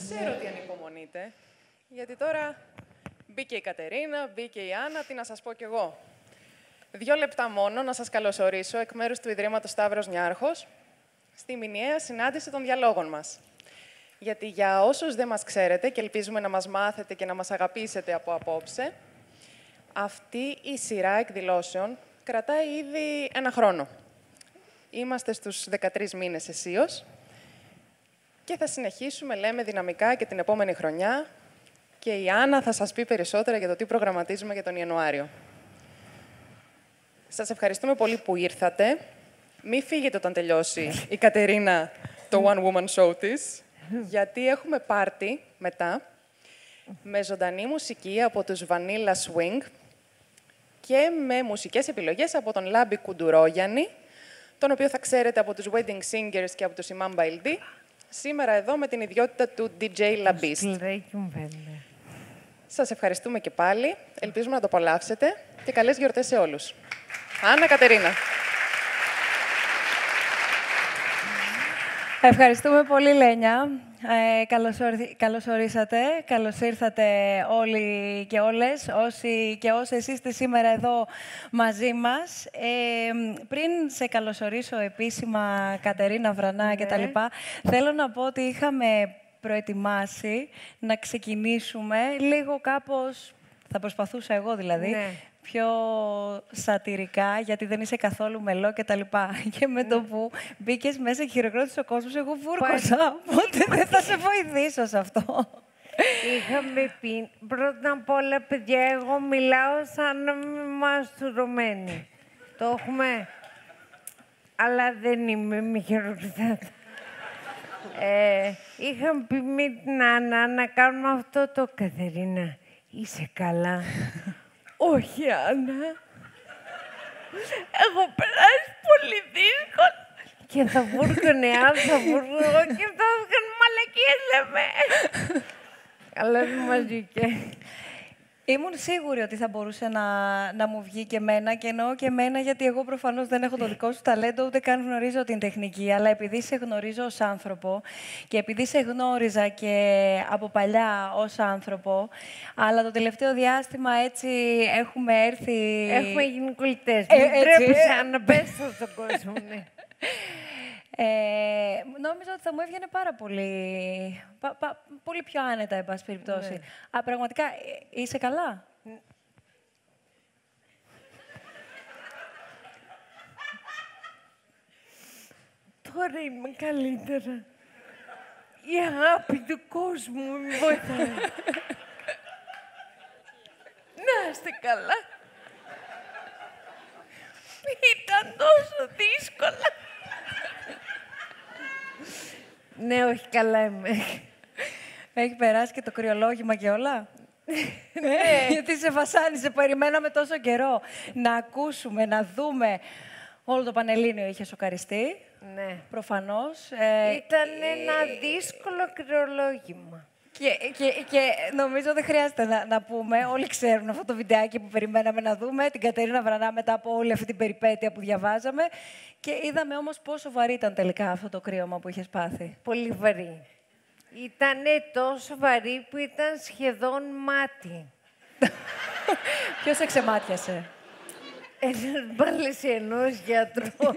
Ξέρω ότι ανυπομονείτε, γιατί τώρα μπήκε η Κατερίνα, μπήκε η Άννα, τι να σας πω κι εγώ. 2 λεπτά μόνο να σας καλωσορίσω εκ μέρους του Ιδρύματος Σταύρος Νιάρχος στη μηνιαία συνάντηση των διαλόγων μας. Γιατί για όσους δεν μας ξέρετε και ελπίζουμε να μας μάθετε και να μας αγαπήσετε από απόψε, αυτή η σειρά εκδηλώσεων κρατάει ήδη 1 χρόνο. Είμαστε στους 13 μήνες αισίως και θα συνεχίσουμε, λέμε, δυναμικά και την επόμενη χρονιά και η Άννα θα σας πει περισσότερα για το τι προγραμματίζουμε για τον Ιανουάριο. Σας ευχαριστούμε πολύ που ήρθατε. Μην φύγετε όταν τελειώσει η Κατερίνα το One Woman Show της, γιατί έχουμε πάρτι μετά με ζωντανή μουσική από τους Vanilla Swing και με μουσικές επιλογές από τον Λάμπη Κουντουρόγιαννη, τον οποίο θα ξέρετε από τους Wedding Singers και από τους Imam Baildi, σήμερα εδώ με την ιδιότητα του DJ Labist. Σας ευχαριστούμε και πάλι. Ελπίζουμε να το απολαύσετε και καλές γιορτές σε όλους. Άννα, Κατερίνα. Ευχαριστούμε πολύ, Λένια. Καλώς ορίσατε. Καλώς ήρθατε όλοι και όλες, όσοι και όσες είστε σήμερα εδώ μαζί μας. Πριν σε καλωσορίσω επίσημα, Κατερίνα, Βρανά και τα λοιπά, θέλω να πω ότι είχαμε προετοιμάσει να ξεκινήσουμε λίγο κάπως, θα προσπαθούσα εγώ δηλαδή, πιο σατιρικά, γιατί δεν είσαι καθόλου μελό και τα λοιπά. Και με το που μπήκες μέσα και χειροκρότησε ο κόσμος, εγώ βούρκωσα, οπότε δεν θα σε βοηθήσω σε αυτό. Είχαμε πει, πρώτα απ' όλα, παιδιά, εγώ μιλάω σαν να είμαι μαστουρωμένη. Το έχουμε, αλλά δεν είμαι, μη χειροκροτάτε. Είχαμε πει με την Άννα να κάνουμε αυτό το «Κατερίνα, είσαι καλά?» «Όχι, Άννα. Έχω περάσει πολύ δύσκολα». Και θα βούρκωνε άλλο, θα βούρκωνε εγώ και θα έκανε μαλακίες, λέμε. Αλλά δεν μας βγήκε. Ήμουν σίγουρη ότι θα μπορούσε να μου βγει και εμένα, και εννοώ και εμένα, γιατί εγώ προφανώς δεν έχω το δικό σου ταλέντο, ούτε καν γνωρίζω την τεχνική, αλλά επειδή σε γνωρίζω ως άνθρωπο και επειδή σε γνώριζα και από παλιά ως άνθρωπο, αλλά το τελευταίο διάστημα έτσι έχουμε έρθει... Έχουμε γίνει κολλητές. Μην τρέπεσαι να πες στον κόσμο, ναι. Νόμιζα ότι θα μου έβγαινε πάρα πολύ, πολύ πιο άνετα, εν πάση περιπτώσει. Ναι. Πραγματικά, είσαι καλά? Τώρα είμαι καλύτερα. Η αγάπη του κόσμου με βοηθάει. Να είστε καλά. Ήταν τόσο δύσκολα. Ναι, όχι, καλά είμαι. Έχει περάσει και το κρυολόγημα και όλα. Ναι, γιατί σε βασάνισε, περιμέναμε τόσο καιρό να ακούσουμε, να δούμε. Όλο το Πανελλήνιο είχε σοκαριστεί. Ναι. Προφανώς. Ήταν ένα δύσκολο κρυολόγημα. Και νομίζω δεν χρειάζεται να πούμε. Όλοι ξέρουν αυτό το βιντεάκι που περιμέναμε να δούμε. Την Κατερίνα Βρανά μετά από όλη αυτή την περιπέτεια που διαβάζαμε. Και είδαμε όμως πόσο βαρύ ήταν τελικά αυτό το κρύωμα που είχες πάθει. Πολύ βαρύ. Ήτανε τόσο βαρύ που ήταν σχεδόν μάτι. Ποιος σε ξεμάτιασε? Ένας μπαλαισιανός γιατρός.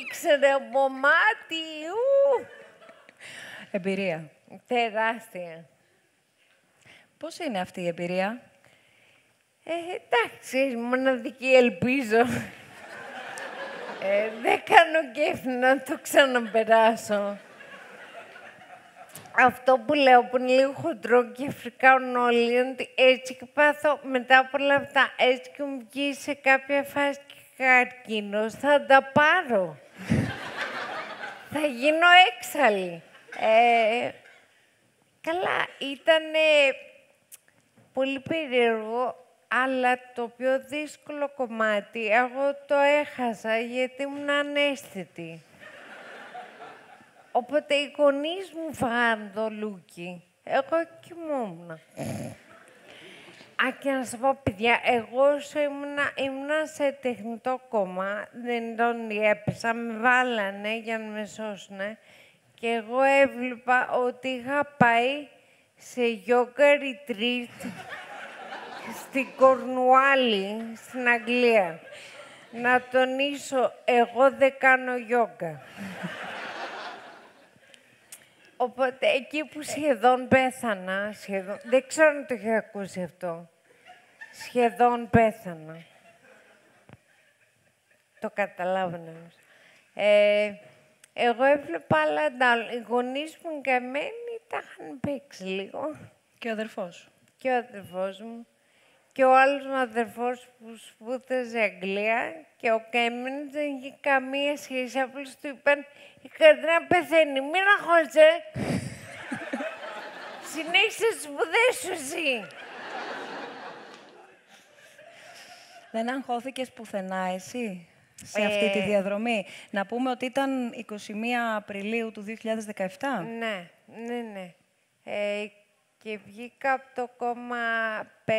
Ήξερε από μάτι. Εμπειρία. Τεράστια. Πώς είναι αυτή η εμπειρία? Εντάξει, μοναδική ελπίζω. Δεν κάνω κέφι να το ξαναπεράσω. Αυτό που λέω που είναι λίγο χοντρό και φρικάουν όλοι, είναι ότι έτσι και πάθω μετά από όλα αυτά, έτσι και μου βγει σε κάποια φάση και καρκίνος, θα τα πάρω. Θα γίνω έξαλλη. Καλά, ήταν πολύ περίεργο, αλλά το πιο δύσκολο κομμάτι, εγώ το έχασα γιατί ήμουν αναίσθητη. Οπότε οι γονείς μου φάγανε το λούκι. Εγώ κοιμόμουν. Και να σας πω, παιδιά, εγώ ήμουνα σε τεχνητό κόμμα, δεν τον έπεσα, με βάλανε για να με σώσουνε. και εγώ έβλεπα ότι είχα πάει σε yoga retreat στην Κορνουάλη, στην Αγγλία. Να τονίσω, εγώ δεν κάνω yoga. Οπότε, εκεί που σχεδόν πέθανα, δεν ξέρω αν το είχα ακούσει αυτό, σχεδόν πέθανα. Το καταλάβαινα. Εγώ έβλεπα άλλα αντάλλα. Οι γονείς μου καμένοι τα είχαν παίξει λίγο. Και ο αδερφός. Και ο αδερφός μου. Και ο άλλος μου αδερφός που σπούδαζε Αγγλία και ο καημένος δεν είχε καμία σχέση. Απλώς του είπαν η Κατερίνα πεθαίνει, μην αγχώσαι. Συνέχισε τις σπουδές σου εσύ. Δεν αγχώθηκες πουθενά εσύ σε αυτή τη διαδρομή? Να πούμε ότι ήταν 21 Απριλίου του 2017. Ναι. Και βγήκα από το κόμμα 5-6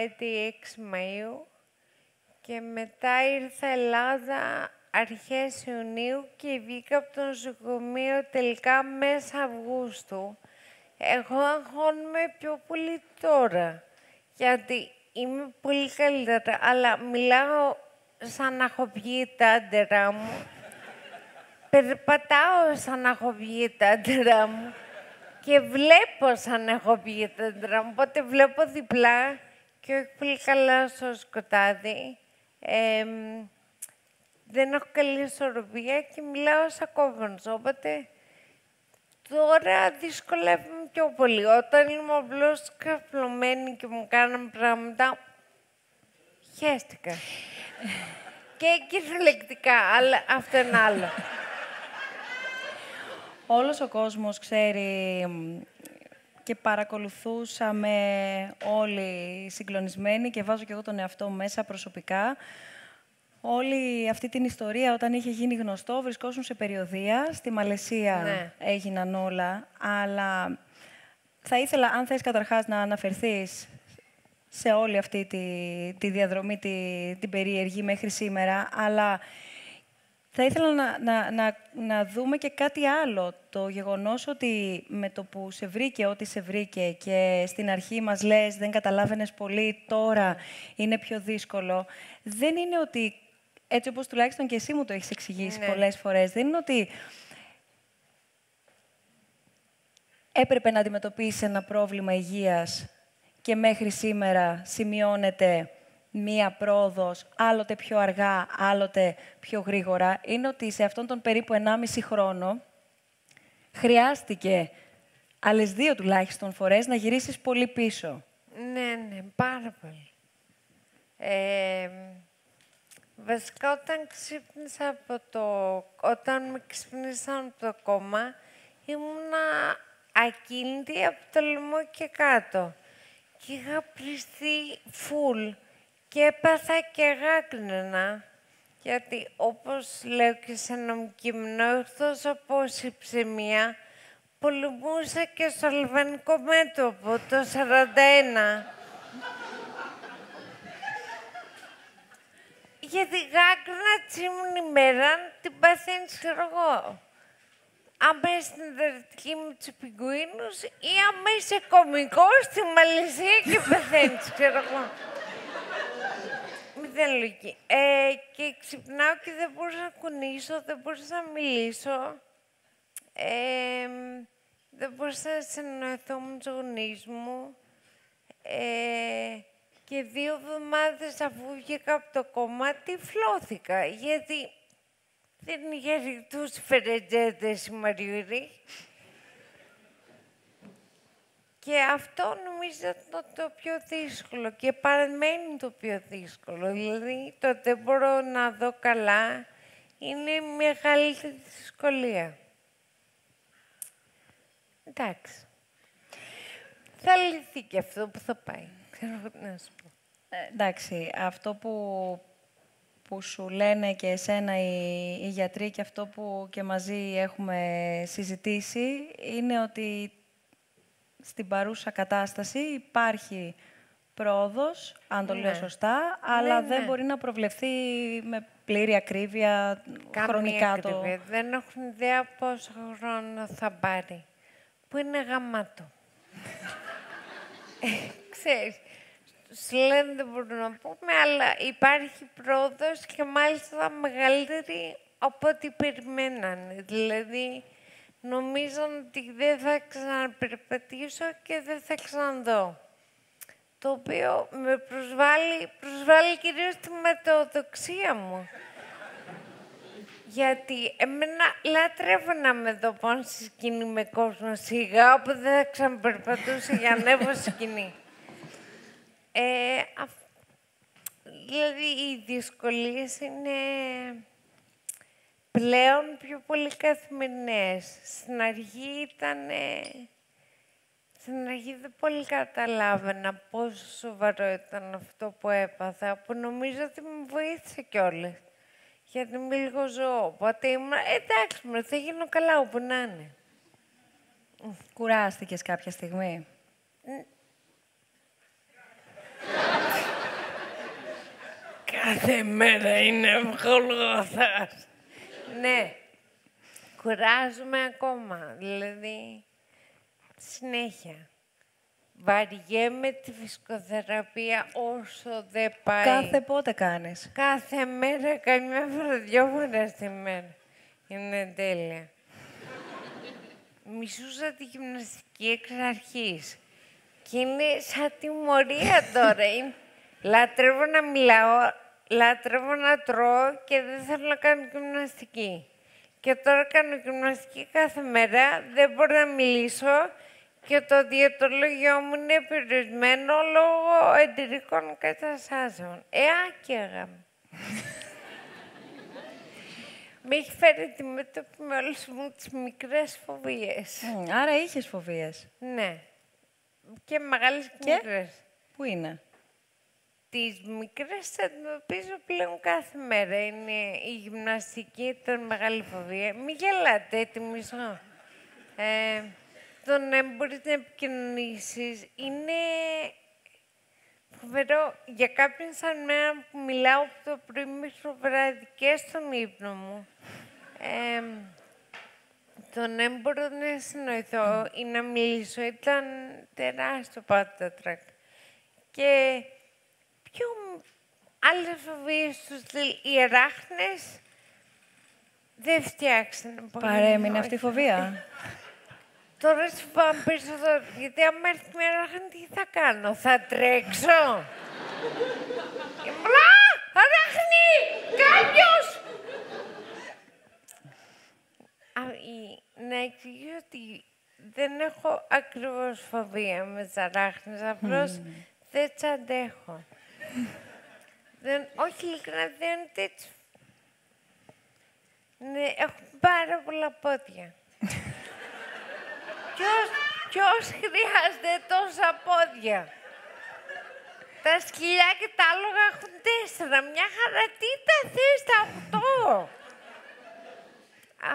Μαΐου και μετά ήρθα Ελλάδα αρχές Ιουνίου και βγήκα από το νοσοκομείο τελικά μέσα Αυγούστου. Εγώ αγχώνομαι πιο πολύ τώρα, γιατί είμαι πολύ καλύτερα, αλλά μιλάω σαν να έχω βγει τα άντερα μου. Περπατάω σαν να έχω βγει τα άντερα μου. Και βλέπω σαν έχω βγει τα άντερα μου, οπότε βλέπω διπλά και όχι πολύ καλά στο σκοτάδι. Δεν έχω καλή ισορροπία και μιλάω σαν κόβονος, οπότε τώρα δυσκολεύομαι πιο πολύ. Όταν είμαι απλώς καπλωμένη και μου κάναν πράγματα, χαίστηκα. Και κυριολεκτικά, αλλά αυτό είναι άλλο. Όλος ο κόσμος ξέρει και παρακολουθούσαμε όλοι συγκλονισμένοι και βάζω και εγώ τον εαυτό μου μέσα προσωπικά. Όλη αυτή την ιστορία, όταν είχε γίνει γνωστό, βρισκόσουν σε περιοδεία. Στη Μαλαισία έγιναν όλα, αλλά θα ήθελα, αν θες καταρχάς, να αναφερθείς σε όλη αυτή τη διαδρομή, την περίεργη μέχρι σήμερα, αλλά θα ήθελα να δούμε και κάτι άλλο. Το γεγονός ότι με το που σε βρήκε ό,τι σε βρήκε και στην αρχή μας λες δεν καταλάβαινες πολύ, τώρα είναι πιο δύσκολο. Δεν είναι ότι, έτσι όπως τουλάχιστον και εσύ μου το έχεις εξηγήσει πολλές φορές, δεν είναι ότι έπρεπε να αντιμετωπίσεις ένα πρόβλημα υγείας και μέχρι σήμερα σημειώνεται μία πρόοδος, άλλοτε πιο αργά, άλλοτε πιο γρήγορα. Είναι ότι σε αυτόν τον περίπου 1,5 χρόνο χρειάστηκε άλλες 2 τουλάχιστον φορές να γυρίσεις πολύ πίσω. Ναι, πάρα πολύ. Βασικά, όταν με ξύπνησαν από το κόμμα, ήμουνα ακίνητη από το λαιμό και κάτω. Και είχα πληστεί φουλ και έπαθα και γάκρυνα. Γιατί, όπως λέω και σε ένα κείμενο, εκτός από ψημία, πολεμούσα και στο αλβανικό μέτωπο το 1941. Γιατί γάκρυνα τσίμουν ημέρα, την παθαίνεις, ξέρω εγώ. Άμα είσαι στην δραστική με τους πιγκουίνους ή άμα είσαι κωμικός στη Μαλαισία και πεθαίνεις, ξέρω εγώ. Μηδέν λογική. Και ξυπνάω και δεν μπορούσα να κουνήσω, δεν μπορούσα να μιλήσω. Δεν μπορούσα να συνεννοηθώ με τους γονείς μου. Και 2 εβδομάδες αφού βγήκα από το κόμμα, τυφλώθηκα, γιατί δεν είχε ρηκτούς φερετζέτες η Μαριουρή. Και αυτό νομίζω ήταν το πιο δύσκολο και παραμένει το πιο δύσκολο. Δηλαδή, το δεν μπορώ να δω καλά είναι η μεγαλύτερη δυσκολία. Εντάξει. Θα λυθεί και αυτό που θα πάει. Ξέρω να σου πω. Εντάξει, αυτό που σου λένε και εσένα οι γιατροί και αυτό που και μαζί έχουμε συζητήσει είναι ότι στην παρούσα κατάσταση υπάρχει πρόοδος, αν το λέω Ναι. σωστά, αλλά Ναι, δεν ναι. μπορεί να προβλεφθεί με πλήρη ακρίβεια χρονικά Ακρίβεια. Δεν έχουν ιδέα πόσο χρόνο θα πάρει. Που είναι γαμάτο. Ξέρεις, σου λένε δεν μπορούμε να πούμε, αλλά υπάρχει πρόοδος και μάλιστα μεγαλύτερη από ό,τι περιμένανε. Δηλαδή, νομίζαν ότι δεν θα ξαναπερπατήσω και δεν θα ξαναδώ. Το οποίο με προσβάλλει κυρίως τη ματαιοδοξία μου. Γιατί εμένα λατρεύω να με δω πάνω στη σκηνή με κόσμο σιγά, όπου δεν θα ξαναπερπατούσα για να ανέβω στη σκηνή. Δηλαδή, οι δυσκολίες είναι πλέον πιο πολύ καθημερινές. Στην αρχή Στην αρχή δεν πολύ καταλάβαινα πόσο σοβαρό ήταν αυτό που έπαθα, που νομίζω ότι με βοήθησε κιόλας. Γιατί είμαι λίγο ζώο, οπότε ήμουν, εντάξει, θα γίνω καλά όπου να είναι. Κουράστηκες κάποια στιγμή? Κάθε μέρα είναι Γολγοθάς. Ναι, κουράζομαι ακόμα, δηλαδή συνέχεια. Βαριέμαι τη φυσικοθεραπεία όσο δεν πάει. Κάθε πότε κάνεις? Κάθε μέρα, καμιά φορά, 2 φορές τη μέρα. Είναι τέλεια. Μισούσα τη γυμναστική εξ αρχής. Και είναι σαν τιμωρία τώρα. Λατρεύω να μιλάω, λατρεύω να τρώω και δεν θέλω να κάνω γυμναστική. Και τώρα κάνω γυμναστική κάθε μέρα, δεν μπορώ να μιλήσω και το διαιτολόγιο μου είναι περιορισμένο λόγω εντηρικών καταστάσεων. Άκαιγα. Με έχει φέρει αντιμέτωπη με όλες μου τις μικρές φοβίες. Άρα είχες φοβίες. Ναι. Και μεγάλες και μικρές. Πού είναι? Τις μικρές τις αντιμετωπίζω πλέον κάθε μέρα. Είναι η γυμναστική, ήταν μεγάλη φοβία. Μην γελάτε, έτοιμοι μισό. Το να μπορείς να επικοινωνήσεις είναι φοβερό. Για κάποιον σαν μένα που μιλάω από το πρωί μέχρι το βράδυ και στον ύπνο μου, το να μπορώ να συνοηθώ ή να μιλήσω ήταν τεράστιο πάτατρακ. Και πιο άλλες φοβίες του στυλ, οι αράχνες δεν φτιάξανε πολύ. Παρέμεινε αυτή η φοβία. Τώρα σου πάμε περισσότερο, γιατί άμα έρθει μια αράχνη, τι θα κάνω, θα τρέξω. Και μου λέει, αράχνη, κάποιος! Να εξηγήσω ότι δεν έχω ακριβώς φοβία με τις αράχνες, απλώς δεν τις αντέχω. Όχι, ειλικρινά, δεν είναι τέτοιο. Ναι, έχουν πάρα πολλά πόδια. Ποιος χρειάζεται τόσα πόδια? Τα σκυλιά και τα άλογα έχουν 4. Μια χαρά, τι τα θες τα 8?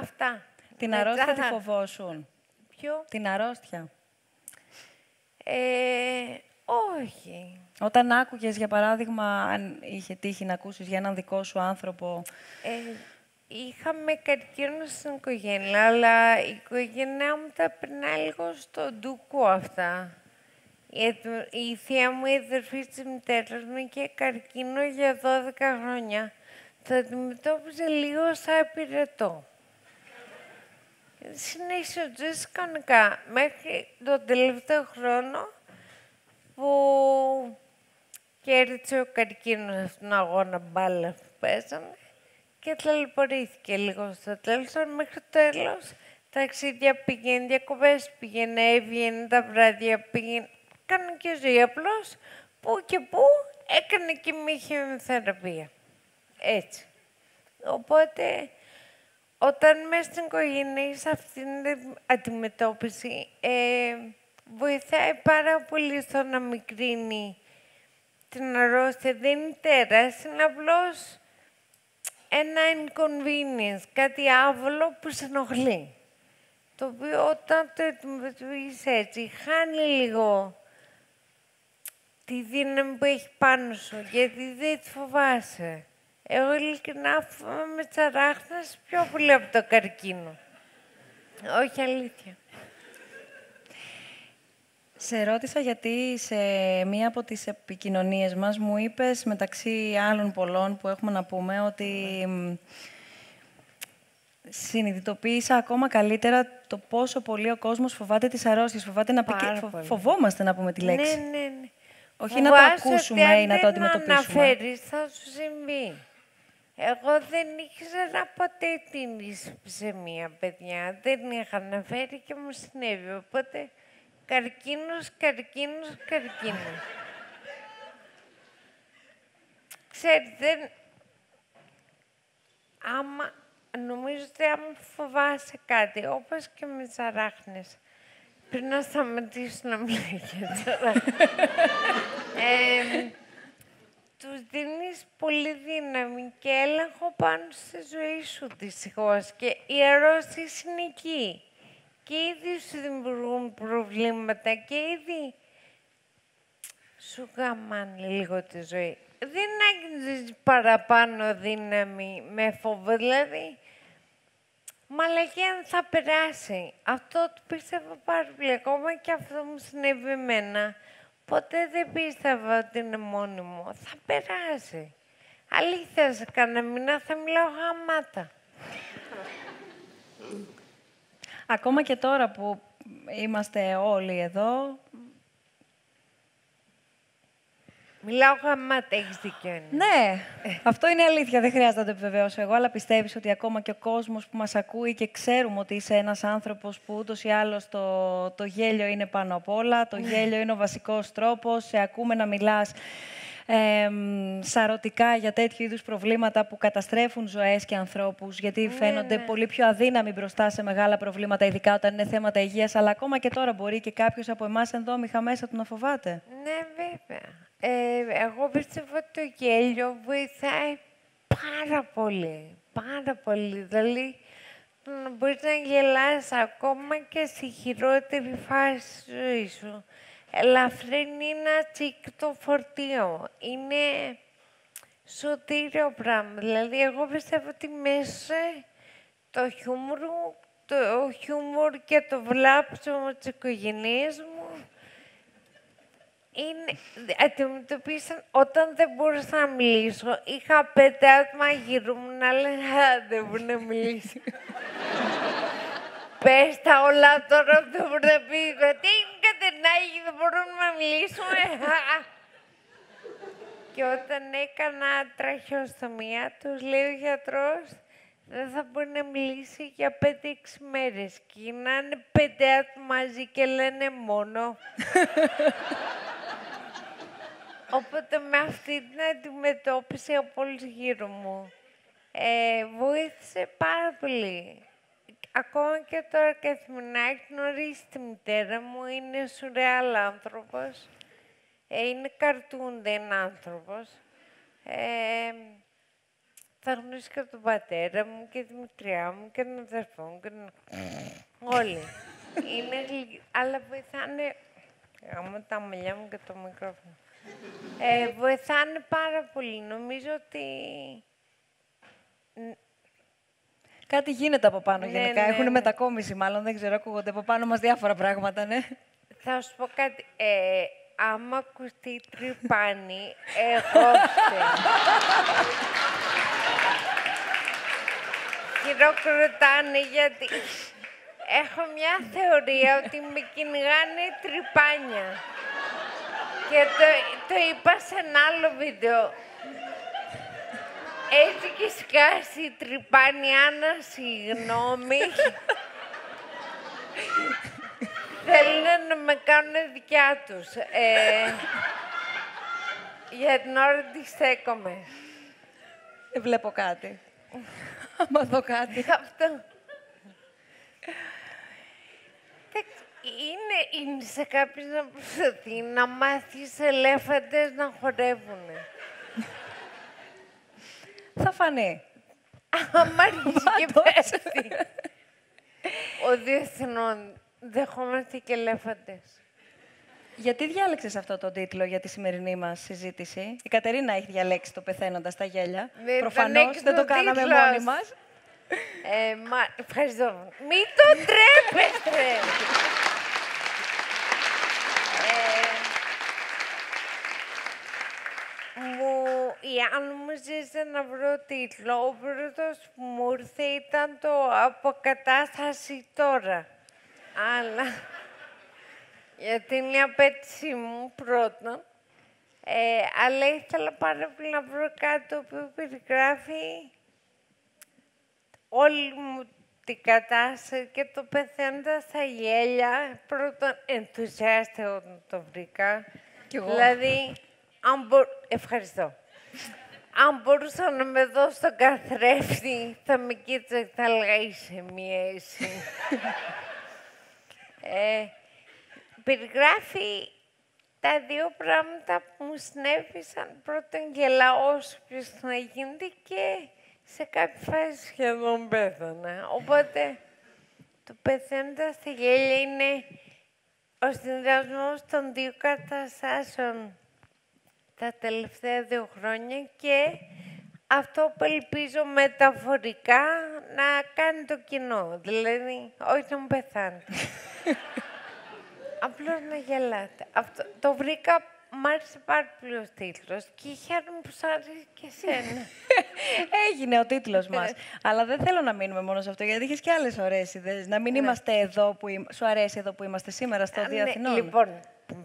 Αυτά. Την αρρώστια τη φοβόσουν? Ποιο? Την αρρώστια. Όχι. Όταν άκουγες, για παράδειγμα, αν είχε τύχει να ακούσεις για έναν δικό σου άνθρωπο... Είχαμε καρκίνο στην οικογένεια, αλλά η οικογένειά μου τα περνάει λίγο στο ντούκο αυτά. Η θεία μου, η αδερφή της μητέρας μου, είχε καρκίνο για 12 χρόνια. Το αντιμετώπιζε λίγο σαν πυρετό. Συνέχισε ο τζες κανονικά, μέχρι τον τελευταίο χρόνο που κέρδισε ο καρκίνος αυτόν τον αγώνα μπάλα που παίζαμε και ταλαιπωρήθηκε λίγο στο τέλος, μέχρι το τέλος ταξίδια πήγαινε, διακοπές πήγαινε, έβγαινε τα βράδια, πήγαινε, κάνω και ζωή απλώς, που και που έκανε και μια χημειοθεραπεία. Έτσι. Οπότε, όταν μέσα στην οικογένεια είσαι αυτήν την αντιμετώπιση, βοηθάει πάρα πολύ στο να μικρύνει την αρρώστια. Δεν είναι τέρας, είναι απλώς ένα inconvenience, κάτι άβολο που σε ενοχλεί. Το οποίο όταν το αντιμετωπίζεις έτσι, χάνει λίγο τη δύναμη που έχει πάνω σου, γιατί δεν τη φοβάσαι. Εγώ ειλικρινά φοβάμαι με τις αράχνες πιο πολύ από το καρκίνο. Όχι αλήθεια. Σε ρώτησα γιατί σε μία από τις επικοινωνίες μας μου είπες, μεταξύ άλλων πολλών που έχουμε να πούμε, ότι συνειδητοποίησα ακόμα καλύτερα το πόσο πολύ ο κόσμος φοβάται τις αρρώστιες. Φοβάται να πει και φοβόμαστε να πούμε τη λέξη. Ναι. Όχι να το ακούσουμε ή να το αντιμετωπίσουμε. Αν δεν αναφέρεις, θα σου συμβεί. Εγώ δεν ήξερα ποτέ την ισψαιμία, παιδιά. Δεν είχα αναφέρει και μου συνέβη. Οπότε, καρκίνος. Ξέρετε, νομίζω ότι άμα φοβάσαι κάτι, όπως και με τις αράχνες, πρέπει να σταματήσω να μιλάω για τις αράχνες. Τους δίνεις πολύ δύναμη και έλεγχο πάνω στη ζωή σου, δυστυχώς. Και οι αρρώστιες είναι εκεί. Και ήδη σου δημιουργούν προβλήματα και ήδη σου γαμάνε λίγο τη ζωή. Δεν έχεις παραπάνω δύναμη με φόβο, δηλαδή μαλακία θα περάσει. Αυτό το πίστευα πάρα πολύ, ακόμα και αυτό μου συνέβη εμένα. Ποτέ δεν πίστευα ότι είναι μόνιμο. Θα περάσει. Αλήθεια, σε κανένα μήνα θα μιλάω γαμάτα. Ακόμα και τώρα που είμαστε όλοι εδώ... Μιλάω γαμάτα, έχεις δίκιο. Ναι, αυτό είναι αλήθεια, δεν χρειάζεται να το επιβεβαιώσω εγώ, αλλά πιστεύεις ότι ακόμα και ο κόσμος που μας ακούει και ξέρουμε ότι είσαι ένας άνθρωπος που ούτως ή άλλως το γέλιο είναι πάνω απ' όλα, το γέλιο είναι ο βασικός τρόπος, σε ακούμε να μιλάς σαρωτικά για τέτοιου είδους προβλήματα που καταστρέφουν ζωές και ανθρώπους, γιατί φαίνονται πολύ πιο αδύναμοι μπροστά σε μεγάλα προβλήματα, ειδικά όταν είναι θέματα υγείας, αλλά ακόμα και τώρα μπορεί και κάποιος από εμάς ενδόμηχα μέσα του να φοβάται. Ναι, βέβαια. Εγώ πιστεύω ότι το γέλιο βοηθάει πάρα πολύ. Πάρα πολύ. Δηλαδή, μπορείς να γελάς ακόμα και στη χειρότερη φάση της ζωής σου. Ελαφρύνει ένα τσικ το φορτίο. Είναι σωτήριο πράγμα. Δηλαδή, εγώ πιστεύω ότι μέσα το χιούμορ και το βλάψιμο της οικογένειας μου αντιμετωπίσαν όταν δεν μπορούσα να μιλήσω. Είχα 5 άτομα γύρω μου να λένε δεν μπορεί να μιλήσει. Πες τα όλα τώρα που δεν μπορεί να πει. Τι Κατερινάκη, δεν μπορούμε να μιλήσουμε. Και όταν έκανα τραχιοστομία, τους λέει ο γιατρός δεν θα μπορεί να μιλήσει για 5-6 μέρες. Και γυρνάνε 5 άτομα μαζί και λένε μόνο. Οπότε με αυτή την αντιμετώπιση από όλους γύρω μου βοήθησε πάρα πολύ. Ακόμα και τώρα καθημερινά έχει γνωρίσει τη μητέρα μου, είναι σουρεάλ άνθρωπος. Είναι καρτούν, δεν είναι άνθρωπος. Θα γνωρίσει και τον πατέρα μου και τη μητριά μου και τον αδερφό μου και όλοι. Αλλά βοηθάνε... Γάμω τα μαλλιά μου και το μικρόφωνο. Βοηθάνε πάρα πολύ. Νομίζω ότι... Κάτι γίνεται από πάνω γενικά. Έχουν μετακόμιση μάλλον, δεν ξέρω, ακούγονται από πάνω μας διάφορα πράγματα, ναι. Θα σου πω κάτι. Άμα ακουστεί τρυπάνι, εγώ χειροκροτάνε γιατί έχω μια θεωρία ότι με κυνηγάνε τρυπάνια. Και το είπα σε ένα άλλο βίντεο. Έτσι και σκάσει τρυπάνι, Άννα, συγγνώμη. Θέλουν να με κάνουν δικιά τους. Για την ώρα τι στέκομαι. Δεν βλέπω κάτι. Άμα δω κάτι. Αυτό. Είναι σε κάποιους να προσπαθεί να μάθεις ελέφαντες να χορεύουνε. Θα φανεί. Άμα αρχίσει και πέφτει. Ο διεθνών δεχόμαστε και ελέφαντες. Γιατί διάλεξες αυτό το τίτλο για τη σημερινή μας συζήτηση? Η Κατερίνα έχει διαλέξει το «Πεθαίνοντας στα γέλια». Προφανώς δεν το κάναμε μόνοι μας. Ευχαριστώ. Μην το τρέπεστε! Αν μου ζήτησε να βρω τίτλο, ο πρώτος που μου ήρθε ήταν το «Αποκατάσταση τώρα». Αλλά, γιατί είναι η απέτησή μου πρώτον, αλλά ήθελα πάρα πολύ να βρω κάτι το οποίο περιγράφει όλη μου την κατάσταση και το «Πεθαίνοντας στα γέλια». Πρώτον, ενθουσιάστηκα όταν το βρήκα. Κι εγώ. Δηλαδή, ευχαριστώ. Αν μπορούσα να με δω στον καθρέφτη, θα με κοίταζε και θα έλεγα «Είσαι μία εσύ». Περιγράφει τα δύο πράγματα που μου συνέβησαν. Πρώτον, γελάω όσο πιο να γίνεται και σε κάποια φάση σχεδόν πέθανα. Οπότε, το «Πεθαίνοντας στα γέλια» είναι ο συνδυασμός των δύο καταστάσεων τα τελευταία 2 χρόνια και αυτό που ελπίζω μεταφορικά να κάνει το κοινό. Δηλαδή, όχι να μου πεθάνετε. Απλώς να γελάτε. Αυτό, το βρήκα, μ' άρεσε πάρα πολύ ο τίτλος και χαίρομαι που σ' άρεσε και εσένα. Έγινε ο τίτλος μας. Αλλά δεν θέλω να μείνουμε μόνο σε αυτό, γιατί είχες και άλλες ωραίες ιδέες. Να μην είμαστε εδώ που σου αρέσει εδώ που είμαστε σήμερα, στο Δία Αθηνών. Λοιπόν,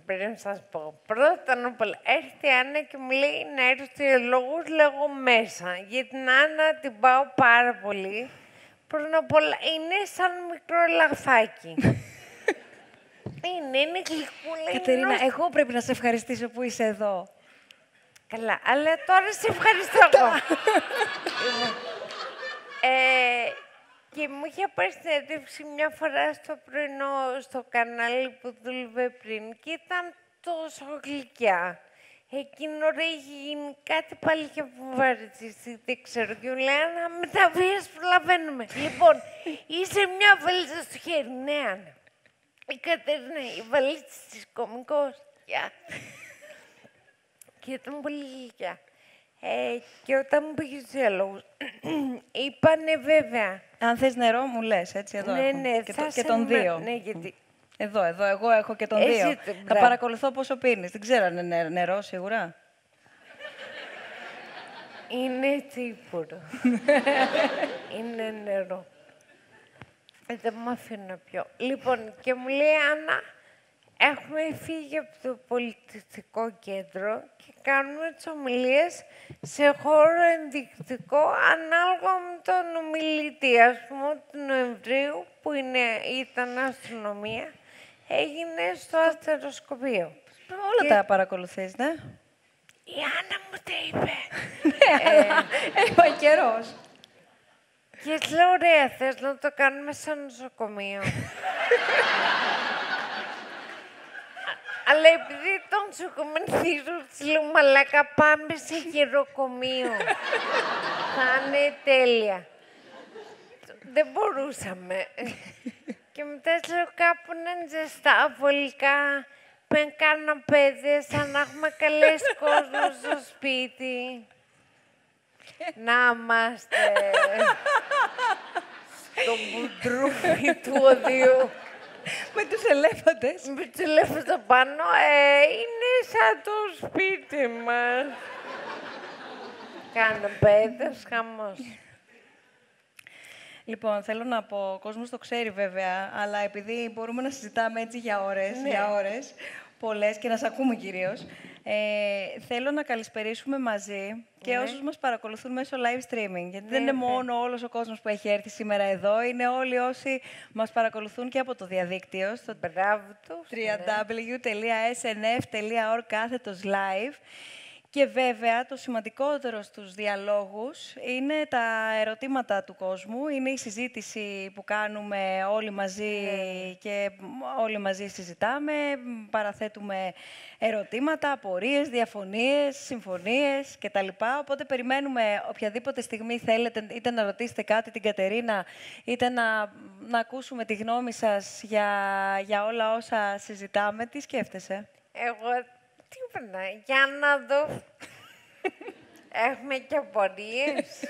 πρέπει να σας πω. Πρώτα απ' όλα, έρχεται η Άννα και μου λέει να έρθω για λόγους, λέγω μέσα. Για την Άννα την πάω πάρα πολύ. Πρώτα απ' όλα, είναι σαν μικρό λαφάκι. είναι γλυκούλα. Κατερίνα, εγώ πρέπει να σε ευχαριστήσω που είσαι εδώ. Καλά, αλλά τώρα σε ευχαριστώ εγώ. Και μου είχε πάρει συνέντευξη μια φορά στο πρωινό στο κανάλι που δούλευε πριν και ήταν τόσο γλυκιά. Εκείνη ώρα είχε γίνει κάτι πάλι και αποβάρηση, δεν ξέρω. Και μου λέει, Άννα, με τα βίας προλαβαίνουμε. Λοιπόν, είσαι μια βαλίτσα στο χέρι, ναι, Άννα. Η Κατερίνα, η βαλίτσα της κωμικός. Γεια. Και ήταν πολύ γλυκιά. Και όταν μου πήγε στους διαλόγους, είπανε βέβαια. Αν θες νερό, μου λες, έτσι, εδώ Ναι, έχω. ναι, Και τον δύο. Ναι, γιατί... Εδώ, εγώ έχω και τον δύο. Να παρακολουθώ πόσο πίνεις. Δεν ξέρω αν είναι νερό, σίγουρα. Είναι τσίπουρο. είναι νερό. Δεν μου αφήνω να πιω. Λοιπόν, και μου λέει, Άννα, έχουμε φύγει από το πολιτιστικό κέντρο και κάνουμε τις ομιλίες σε χώρο ενδεικτικό ανάλογα με τον ομιλητή. Ας πούμε, του Νοεμβρίου, που ήταν αστυνομία, έγινε στο αστεροσκοπείο. Όλα τα παρακολουθείς, ναι. Η Άννα μου τα είπε. Είπα καιρός. Και της λέω, ωραία, θες να το κάνουμε σε νοσοκομείο. Αλλά επειδή τον σοκομενθίζω, της λέω, μαλάκα, πάμε σε γεροκομείο. Θα είναι τέλεια. Δεν μπορούσαμε. Και μετά της λέω, κάπου να είναι ζεστά, βολικά, με καναπέδες, σαν να έχουμε καλές κόσμο στο σπίτι. Να είμαστε στο μπουντρούμι του οδείου. Με τους ελέφαντες. Με τους ελέφαντες πάνω, είναι σαν το σπίτι μας. Καναπέδες, χαμός. Λοιπόν, θέλω να πω, ο κόσμος το ξέρει βέβαια, αλλά επειδή μπορούμε να συζητάμε έτσι για ώρες, πολλές και να σε ακούμε κυρίως, θέλω να καλησπερίσουμε μαζί και όσους μας παρακολουθούν μέσω live streaming. Γιατί δεν είναι μόνο όλος ο κόσμος που έχει έρθει σήμερα εδώ, είναι όλοι όσοι μας παρακολουθούν και από το διαδίκτυο, στο www.snf.org/live. Και βέβαια, το σημαντικότερο στους διαλόγους είναι τα ερωτήματα του κόσμου, είναι η συζήτηση που κάνουμε όλοι μαζί και όλοι μαζί συζητάμε, παραθέτουμε ερωτήματα, απορίες, διαφωνίες, συμφωνίες κτλ. Οπότε περιμένουμε οποιαδήποτε στιγμή θέλετε είτε να ρωτήσετε κάτι την Κατερίνα, είτε να ακούσουμε τη γνώμη σας για όλα όσα συζητάμε. Τι σκέφτεσαι? Εγώ τίποτα. Για να δω. Έχουμε και απορίες.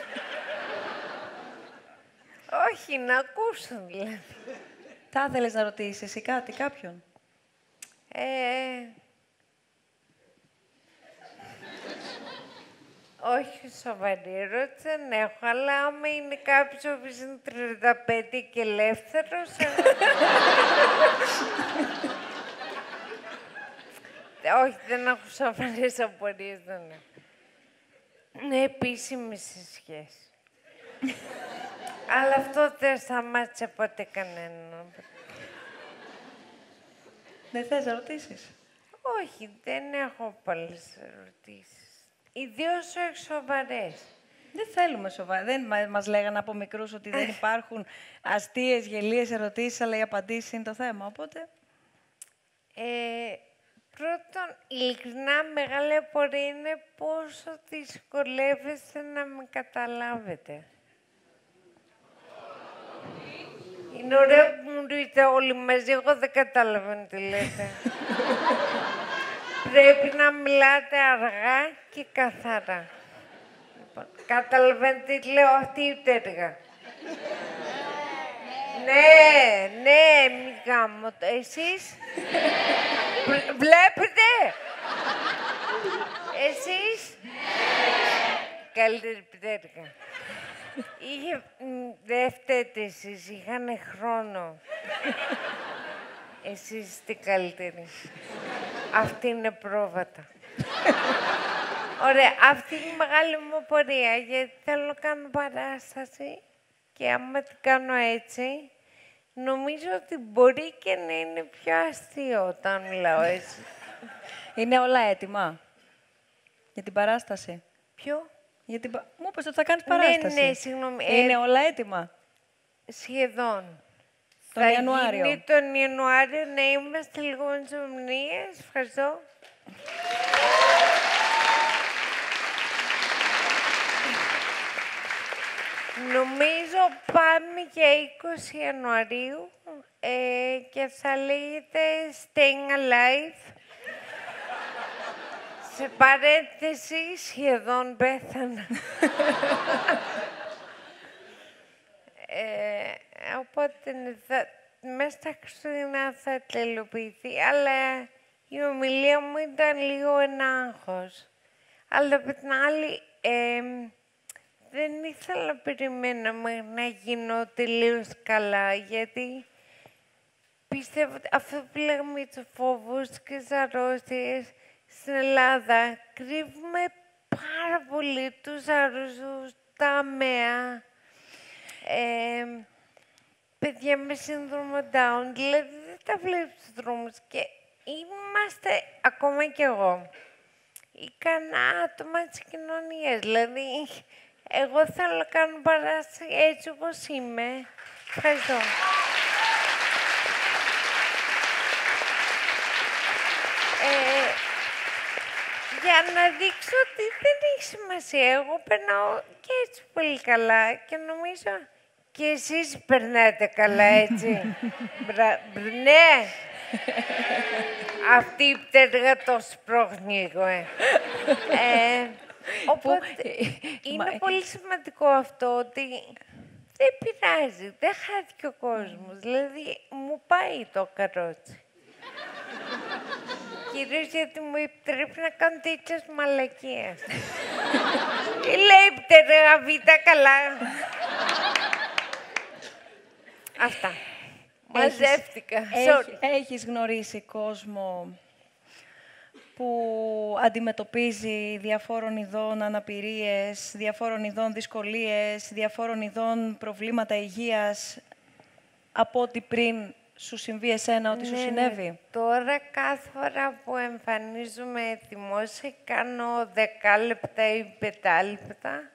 Όχι, να ακούσουν δηλαδή. Θα ήθελες να ρωτήσεις εσύ κάτι, κάποιον? Όχι σοβαρή ερώτηση δεν έχω, αλλά άμα είναι κάποιος ο οποίος είναι 35 και ελεύθερος... Όχι, δεν έχω σοβαρές απορίες, δεν έχω. Είναι επίσημη στη σχέση. Αλλά αυτό δεν σταμάτησε ποτέ κανέναν. Δεν θες να ρωτήσεις? Όχι, δεν έχω πολλές ερωτήσεις. Ιδίως όχι σοβαρές. Δεν θέλουμε σοβαρά. Δεν μας λέγανε από μικρούς ότι δεν υπάρχουν αστείες, γελίες ερωτήσεις, αλλά οι απαντήσεις είναι το θέμα, οπότε... Πρώτον, ειλικρινά μεγάλη απορία είναι πόσο δυσκολεύεστε να με καταλάβετε. Είναι ωραίο που μου το είτε όλοι μαζί, εγώ δεν καταλαβαίνω τι λέτε. Πρέπει να μιλάτε αργά και καθαρά. Λοιπόν, καταλαβαίνετε τι λέω, αυτή η πτέρυγα. Ναι, μη γάμω το. Εσείς, βλέπετε. Εσείς, καλύτερη πτέρυγα. Δεν φταίτε εσείς, είχανε χρόνο. Εσείς είστε καλύτεροι. Αυτή είναι πρόβατα. Ωραία, αυτή είναι η μεγάλη μου απορία, γιατί θέλω να κάνω παράσταση και άμα την κάνω έτσι, νομίζω ότι μπορεί και να είναι πιο αστείο όταν μιλάω έτσι. Είναι όλα έτοιμα για την παράσταση? Ποιο? Μου είπες ότι θα κάνεις παράσταση. Ναι, συγγνώμη. Είναι όλα έτοιμα? Σχεδόν. Τον Ιανουάριο. Θα γίνει τον Ιανουάριο, να είμαστε λίγο με τις ομιλίες. Ευχαριστώ. Νομίζω πάμε για 20 Ιανουαρίου και θα λέγεται Staying Alive. Σε παρένθεση, σχεδόν πέθανα. Οπότε μέσα στα Χριστούγεννα θα τελειοποιηθεί, αλλά η ομιλία μου ήταν λίγο ένα άγχος. Αλλά από την άλλη, δεν ήθελα να περιμένω να γίνω τελείως καλά, γιατί πιστεύω ότι αυτό που λέγαμε τους φόβους και τις αρρώστιες στην Ελλάδα, κρύβουμε πάρα πολύ τους αρρώστους, τα αμαία, παιδιά με σύνδρομο Down, δηλαδή δεν τα βλέπεις στους δρόμους και είμαστε, ακόμα κι εγώ, ικανά άτομα της κοινωνίας. Δηλαδή, εγώ θέλω να κάνω παράσταση έτσι όπως είμαι. Ευχαριστώ. Για να δείξω ότι δεν έχει σημασία. Εγώ περνάω και έτσι πολύ καλά και νομίζω και εσείς περνάτε καλά, έτσι. Ναι. Αυτή η πτέρυγα το σπρώχνει λίγο, Οπότε είναι πολύ σημαντικό αυτό ότι δεν πειράζει, δεν χάθηκε ο κόσμος. Δηλαδή, μου πάει το καρότσι. Κυρίως γιατί μου επιτρέπει να κάνω τέτοιες μαλακίες. Λέει πτέρυγα β' καλά. Αυτά. Μαζεύτηκα. Έχεις γνωρίσει κόσμο που αντιμετωπίζει διαφόρων ειδών αναπηρίες, διαφόρων ειδών δυσκολίες, διαφόρων ειδών προβλήματα υγείας, από ό,τι πριν σου συμβεί εσένα, ό,τι σου συνέβη? Ναι. Τώρα κάθε φορά που εμφανίζομαι δημόσια, κάνω 10 λεπτά ή 5 λεπτά,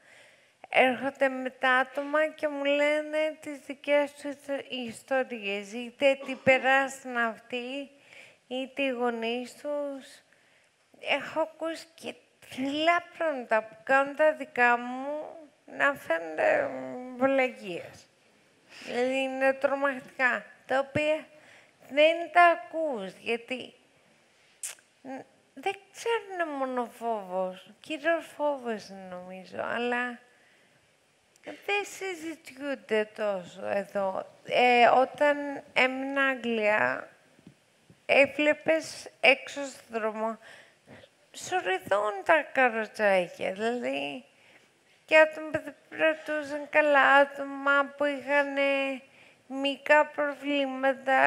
έρχονται μετά άτομα και μου λένε τις δικές τους ιστορίες, είτε τι περάσαν αυτοί, είτε οι γονείς τους. Έχω ακούσει και τρελά πράγματα που κάνουν τα δικά μου να φαίνονται βλαγίες. Δηλαδή είναι τρομακτικά, τα οποία δεν τα ακούς, γιατί Δεν ξέρουν μόνο φόβος. Κυρίως φόβος νομίζω, αλλά δεν συζητιούνται τόσο εδώ. Όταν έμεινα Αγγλία, έβλεπες έξω στον δρόμο, σωρηθούν τα καροτσάκια, δηλαδή και άτομα που δεν περνούσαν καλά, άτομα που είχαν μικρά προβλήματα,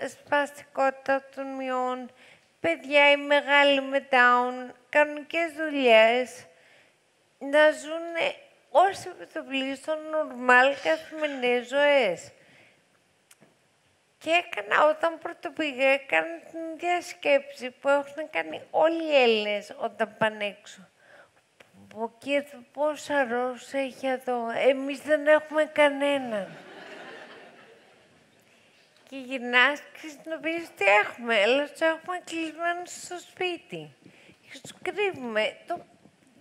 σπαστικότητα των μειών, παιδιά οι μεγάλοι με Down, κανονικές δουλειές, να ζουν όσο το πλήστο νορμάλ καθημερινές ζωές. Και έκανα, όταν πρώτο πήγα, έκανα την ίδια σκέψη που έχουν κάνει όλοι οι Έλληνες όταν πάνε έξω. Και πόσα ροζ έχει εδώ, εμείς δεν έχουμε κανέναν. Και γυρνάς και συνειδητοποιείς τι έχουμε, αλλά τους έχουμε κλεισμένους στο σπίτι. Και τους κρύβουμε.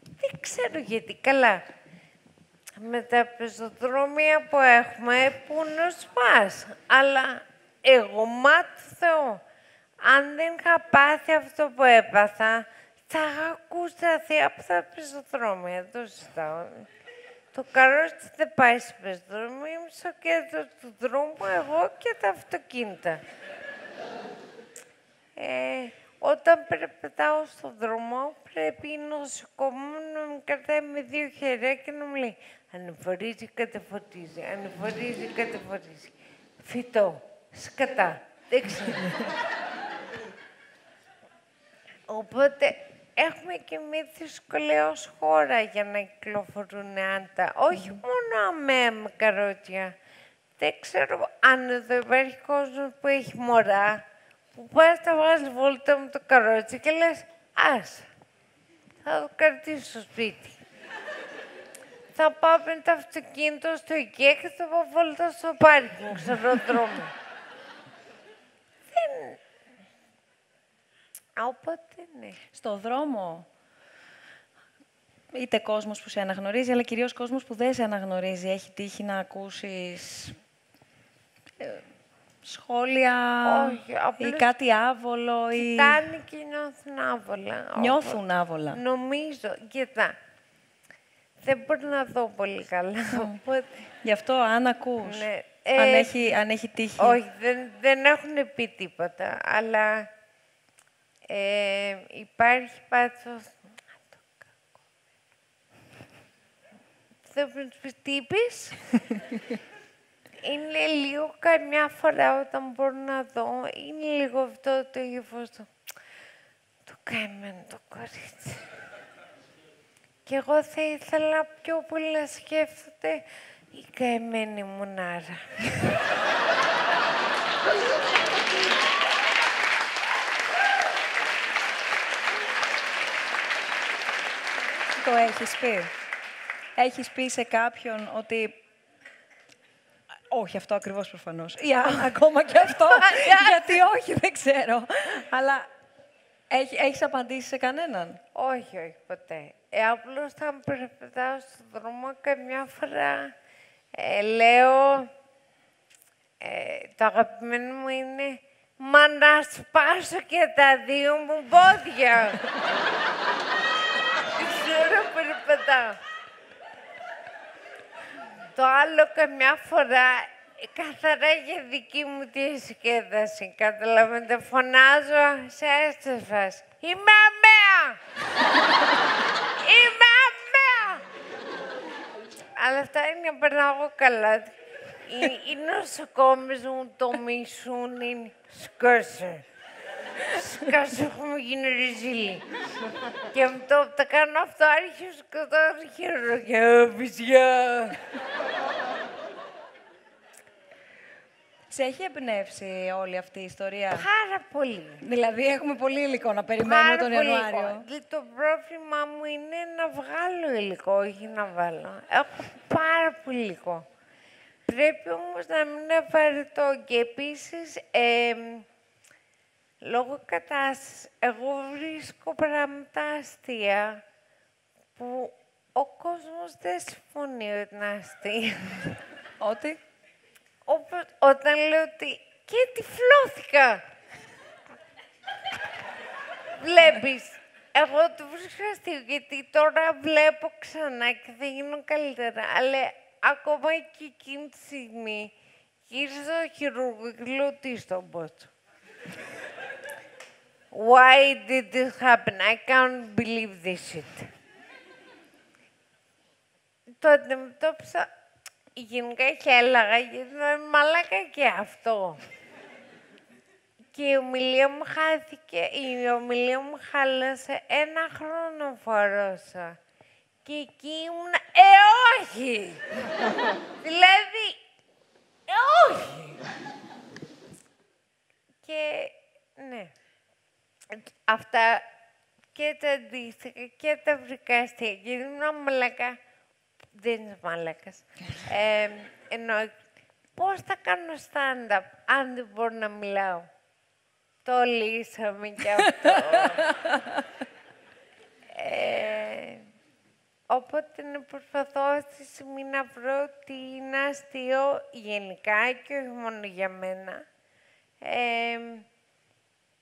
Δεν ξέρω γιατί, καλά. Με τα πεζοδρόμια που έχουμε, πού να σπάς. Αλλά εγώ, μα του Θεού, αν δεν είχα πάθει αυτό που έπαθα, θα είχα ακούσει τα θεία από τα πεζοδρόμια. Το συζητάω. Το καρότσι δεν πάει στο πεζοδρόμιο, είμαι στο κέντρο του δρόμου, εγώ και τα αυτοκίνητα. Όταν περπατάω στον δρόμο, πρέπει η νοσοκόμα να με κρατάει με 2 χέρια και να μου λέει ανεφορίζει, κατεφορίζει, ανεφορίζει, κατεφορίζει. Φυτό, σκατά, δεν ξέρω. Οπότε έχουμε και μια δυσκολία ως χώρα για να κυκλοφορούν άντα. Όχι μόνο αμαία με καρότσια. Δεν ξέρω αν εδώ υπάρχει κόσμος που έχει μωρά, που πας να βγάλεις βόλτα με το καρότσι και λες «Ας, θα το κρατήσω στο σπίτι». Θα πάω με το αυτοκίνητο στο IKEA και θα πάω βόλτα στο πάρκινγκ, στον αεροδρόμιο. Δεν... Οπότε ναι. Στο δρόμο, είτε κόσμος που σε αναγνωρίζει, αλλά κυρίως κόσμος που δεν σε αναγνωρίζει. Έχει τύχει να ακούσεις σχόλια ή κάτι άβολο ή... Κοιτάνε και νιώθουν άβολα. Νιώθουν άβολα. Νομίζω, κοίτα, δεν μπορώ να δω πολύ καλά, οπότε... Γι' αυτό, αν ακούς, Ναι. αν έχει τύχει... Όχι, δεν έχουν πει τίποτα, αλλά υπάρχει πάντως... Δεν πρέπει να του πεις τι είπες. Είναι λίγο καμιά φορά όταν μπορώ να δω, είναι λίγο αυτό το ύφος του. Το καημένο το κορίτσι. Και εγώ θα ήθελα πιο πολύ να σκέφτονται η καημένη μουνάρα. Το έχεις πει. Έχεις πει σε κάποιον ότι... Όχι, αυτό ακριβώς προφανώς. Ή ακόμα και αυτό, γιατί όχι, δεν ξέρω. Αλλά έχεις απαντήσει σε κανέναν. Όχι, όχι, ποτέ. Απλώς θα περπατάω στον δρόμο καμιά φορά λέω, το αγαπημένο μου είναι «Μα να σπάσω και τα 2 μου πόδια». Ξέρω περπατάω. Το άλλο καμιά φορά, καθαρά για δική μου τη διασκέδαση, καταλαβαίνετε, φωνάζω σε έστρεφας. Είμαι αμαία! Είμαι αμαία! Αλλά αυτά είναι να περνάω εγώ καλά. Οι νοσοκόμες μου το μισούν, είναι σκάσε. Σκάσε, έχουμε γίνει ρεζίλοι. Και με το που τα κάνω αυτό, άρχισε και το αρχίζω και παιδιά. Σε έχει εμπνεύσει όλη αυτή η ιστορία? Πάρα πολύ. Δηλαδή, έχουμε πολύ υλικό να περιμένουμε τον Ιανουάριο. Το πρόβλημά μου είναι να βγάλω υλικό, όχι να βάλω. Έχω πάρα πολύ υλικό. Πρέπει όμως να μην είναι βαρετό. Και επίσης, λόγω κατάστασης, εγώ βρίσκω πράγματα αστεία που ο κόσμος δεν συμφωνεί ότι είναι αστεία. Ότι? Όταν λέω ότι και τυφλώθηκα. Βλέπεις, εγώ το βρίσκω αστείο, γιατί τώρα βλέπω ξανά και θα γίνω καλύτερα. Αλλά ακόμα και εκείνη τη στιγμή γύρισα στο χειρούργο και λέω τι στον μπότσο. Why did this happen? I can't believe this shit. Το αντιμετώπισα γενικά χέλαγα, γιατί ήταν μαλάκα και αυτό. Και η ομιλία μου χάθηκε, η ομιλία μου χάλασε 1 χρόνο φορώσα. Και εκεί ήμουν, όχι! Δηλαδή, όχι! Και, ναι. Αυτά και τα αντίστοιχα και τα βρικάστια. Γιατί ήμουν μαλάκα. Δεν είσαι μαλάκας. Εννοώ, πώς θα κάνω stand-up αν δεν μπορώ να μιλάω. Το λύσαμε κι αυτό. Οπότε να προσπαθώ αυτή τη στιγμή να βρω τι είναι αστείο γενικά και όχι μόνο για μένα.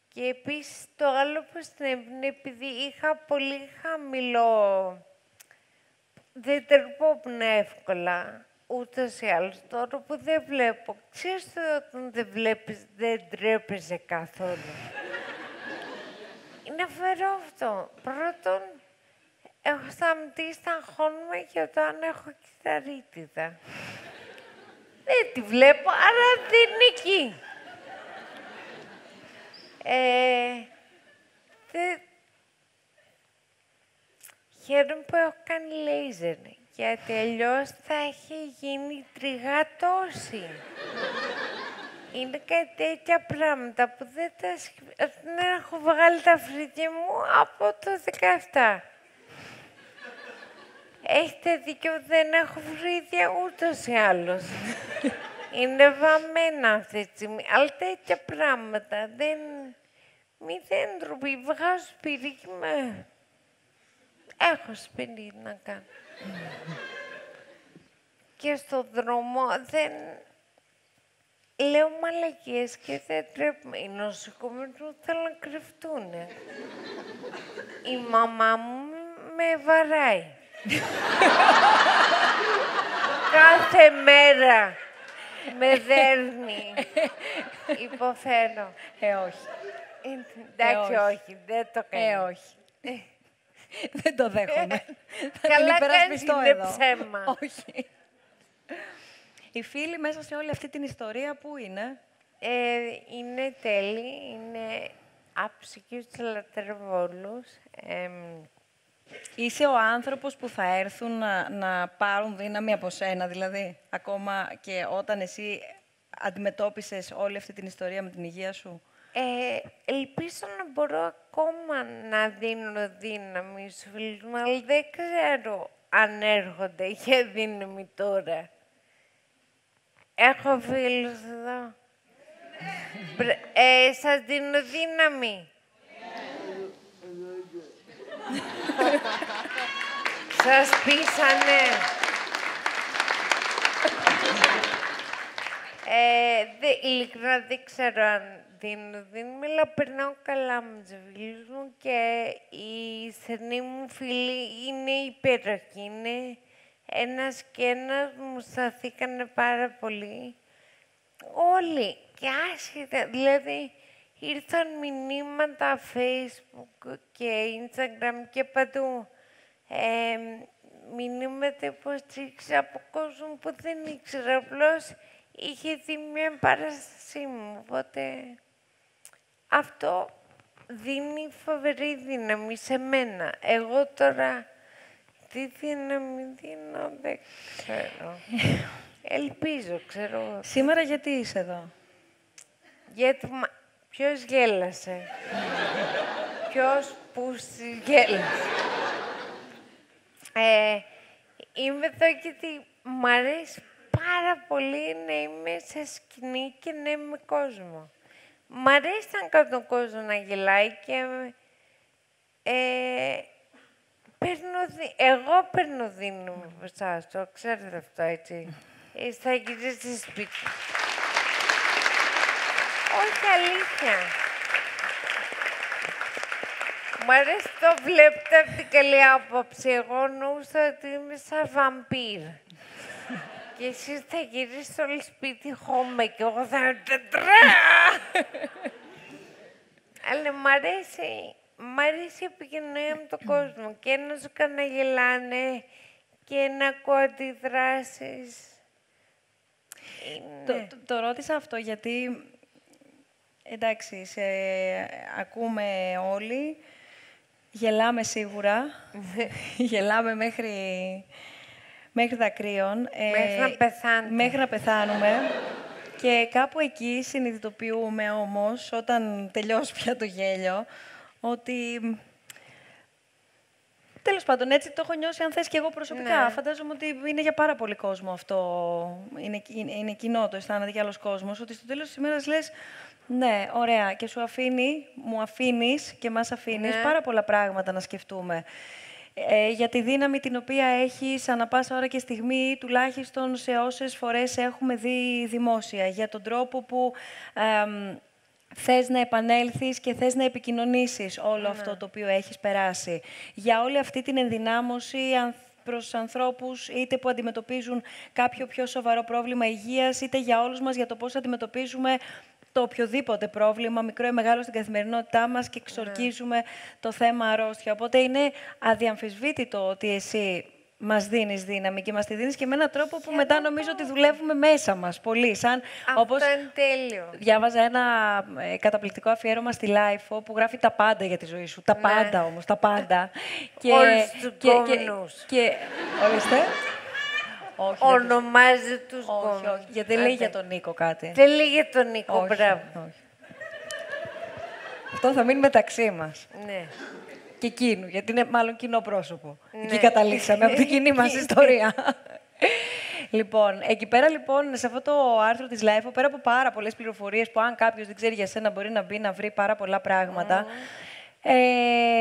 Και επίσης το άλλο που συνέβαινε, επειδή είχα πολύ χαμηλό... Δεν τρεπόμουν εύκολα, ούτως ή άλλως. Τώρα που δεν βλέπω, ξέρεις όταν δεν βλέπεις, δεν τρέπεσαι καθόλου. Είναι φερό αυτό. Πρώτον, έχω σταματήσει να αγχώνομαι και όταν έχω κυταρίτιδα. Δεν τη βλέπω, άρα δεν είναι εκεί. Χαίρομαι που έχω κάνει λέιζερ, γιατί αλλιώς θα έχει γίνει τριγατώση. Είναι κάτι τέτοια πράγματα που δεν έχω βγάλει τα φρύδια μου από το 17. Έχετε δίκιο, δεν έχω φρύδια ούτως ή άλλως. Είναι βαμμένα αυτή τη στιγμή, αλλά τέτοια πράγματα δεν... Μηδέν ντροπή, βγάζω σπίτι με... Έχω σπίτι να κάνω. Και στο δρόμο δεν... Λέω μαλακίες και δεν τρέπουμε. Οι νοσοκομείς μου θέλουν να κρυφτούνε. Η μαμά μου με βαράει. Κάθε μέρα με δέρνει. Υποφέρω. Όχι. Εντάξει, όχι, δεν το κάνω. Όχι. Δεν το δέχομαι. Θα Καλά την υπερασπιστώ κάνεις, εδώ. είναι ψέμα. Όχι. Οι φίλοι μέσα σε όλη αυτή την ιστορία πού είναι? Είναι τέλειοι, είναι άψυχοι στους λατρευόλους. Είσαι ο άνθρωπος που θα έρθουν να πάρουν δύναμη από σένα, δηλαδή, ακόμα και όταν εσύ αντιμετώπισες όλη αυτή την ιστορία με την υγεία σου. Ελπίζω να μπορώ ακόμα να δίνω δύναμη στους φίλους μου, αλλά δεν ξέρω αν έρχονται για δύναμη τώρα. Έχω φίλους εδώ. Σας δίνω δύναμη. Σας πείσανε. Ειλικρινά δεν ξέρω αν δίνω δύναμη, αλλά περνάω καλά με τους φίλους μου και οι στενοί μου φίλοι είναι υπέροχοι. Είναι ένας και ένας μου σταθήκανε πάρα πολύ. Όλοι και άσχετα, δηλαδή ήρθαν μηνύματα Facebook και Instagram και παντού. Μηνύματα υποστήριξη από κόσμο που δεν ήξερα, απλώς είχε δει μια παράστασή μου, οπότε αυτό δίνει φοβερή δύναμη σε μένα. Εγώ τώρα τι δύναμη δίνω, δεν ξέρω. Ελπίζω, ξέρω. Σήμερα γιατί είσαι εδώ? Γιατί ποιος γέλασε. Ποιος που γέλασε. Είμαι εδώ γιατί μ' αρέσει πάρα πολύ να είμαι σε σκηνή και να είμαι με κόσμο. Μ' αρέσει να κάνω τον κόσμο να γελάει και εγώ παίρνω δύναμη από εσάς, το ξέρετε αυτό, έτσι. Θα γυρίσετε σπίτι. Όχι, αλήθεια. Μ' αρέσει το βλέπετε από την καλή άποψη. Εγώ νοούσα ότι είμαι σαν βαμπύρ. Και εσείς θα γυρίσετε όλοι σπίτι χώμε και εγώ θα είμαι τετρά. Αλλά μ' αρέσει η επικοινωνία με τον κόσμο και να σου καναγελάνε και να ακούω αντιδράσεις. Το ρώτησα αυτό γιατί, εντάξει, ακούμε όλοι, γελάμε σίγουρα, γελάμε μέχρι δακρύων. Μέχρι να πεθάνουμε. Και κάπου εκεί συνειδητοποιούμε όμως, όταν τελειώσει πια το γέλιο, ότι τέλος πάντων, έτσι το έχω νιώσει, αν θες και εγώ προσωπικά. Ναι. Φαντάζομαι ότι είναι για πάρα πολύ κόσμο αυτό. Είναι κοινό, το αισθάνεται κι άλλος κόσμος. Ότι στο τέλος της ημέρας λες, ναι, ωραία, και μου αφήνεις και μας αφήνεις πάρα πολλά πράγματα να σκεφτούμε. Για τη δύναμη την οποία έχεις ανά πάσα ώρα και στιγμή, τουλάχιστον σε όσες φορές έχουμε δει δημόσια. Για τον τρόπο που θες να επανέλθεις και θες να επικοινωνήσεις όλο αυτό το οποίο έχεις περάσει. Για όλη αυτή την ενδυνάμωση προς ανθρώπους, είτε που αντιμετωπίζουν κάποιο πιο σοβαρό πρόβλημα υγείας, είτε για όλους μας για το πώς αντιμετωπίζουμε το οποιοδήποτε πρόβλημα, μικρό ή μεγάλο, στην καθημερινότητά μας και εξορκίζουμε το θέμα αρρώστια. Οπότε είναι αδιαμφισβήτητο ότι εσύ μας δίνεις δύναμη και μας τη δίνεις και με έναν τρόπο που μετά νομίζω ότι δουλεύουμε μέσα μας πολύ. Αυτό είναι τέλειο. Διάβαζα ένα καταπληκτικό αφιέρωμα στη Λάιφο που γράφει τα πάντα για τη ζωή σου. Τα πάντα όμως, τα πάντα. Όλους τους κόμνους. Ορίστε. Όχι, ονομάζει τους κόμνους. Όχι, γιατί δεν λέει για τον Νίκο κάτι. Δεν λέει για τον Νίκο, μπράβο. Αυτό θα μείνει μεταξύ μας. Ναι. Και εκείνου, γιατί είναι μάλλον κοινό πρόσωπο. Ναι. Εκεί καταλήξαμε από την κοινή μας ιστορία. Λοιπόν, εκεί πέρα λοιπόν, σε αυτό το άρθρο της Λάιφο, πέρα από πάρα πολλές πληροφορίες που αν κάποιος δεν ξέρει για σένα μπορεί να μπει να βρει πάρα πολλά πράγματα,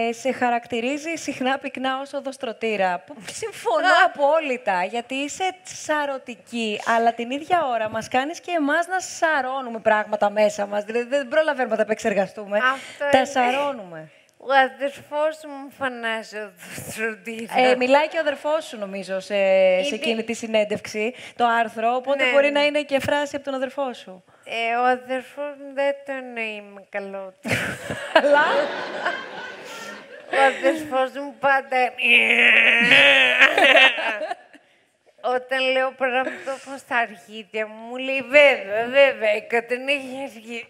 σε χαρακτηρίζει συχνά πυκνά ως οδοστρωτήρα, που συμφωνώ απόλυτα, γιατί είσαι σαρωτική, αλλά την ίδια ώρα μας κάνεις και εμάς να σαρώνουμε πράγματα μέσα μας. Δηλαδή δεν προλαβαίνουμε να τα επεξεργαστούμε, τα σαρώνουμε. Ο αδερφός μου φανάζει οδοστρωτήρα. Μιλάει και ο αδερφός σου, νομίζω, σε εκείνη τη συνέντευξη, το άρθρο, οπότε μπορεί να είναι και φράση από τον αδερφό σου. Ο αδερφός μου δεν το εννοεί με καλό του. Αλλά ο αδερφός μου πάντα... Όταν λέω πράγματα όπως τα αρχίδια μου, μου λέει βέβαια, δεν έχει αρχίδια.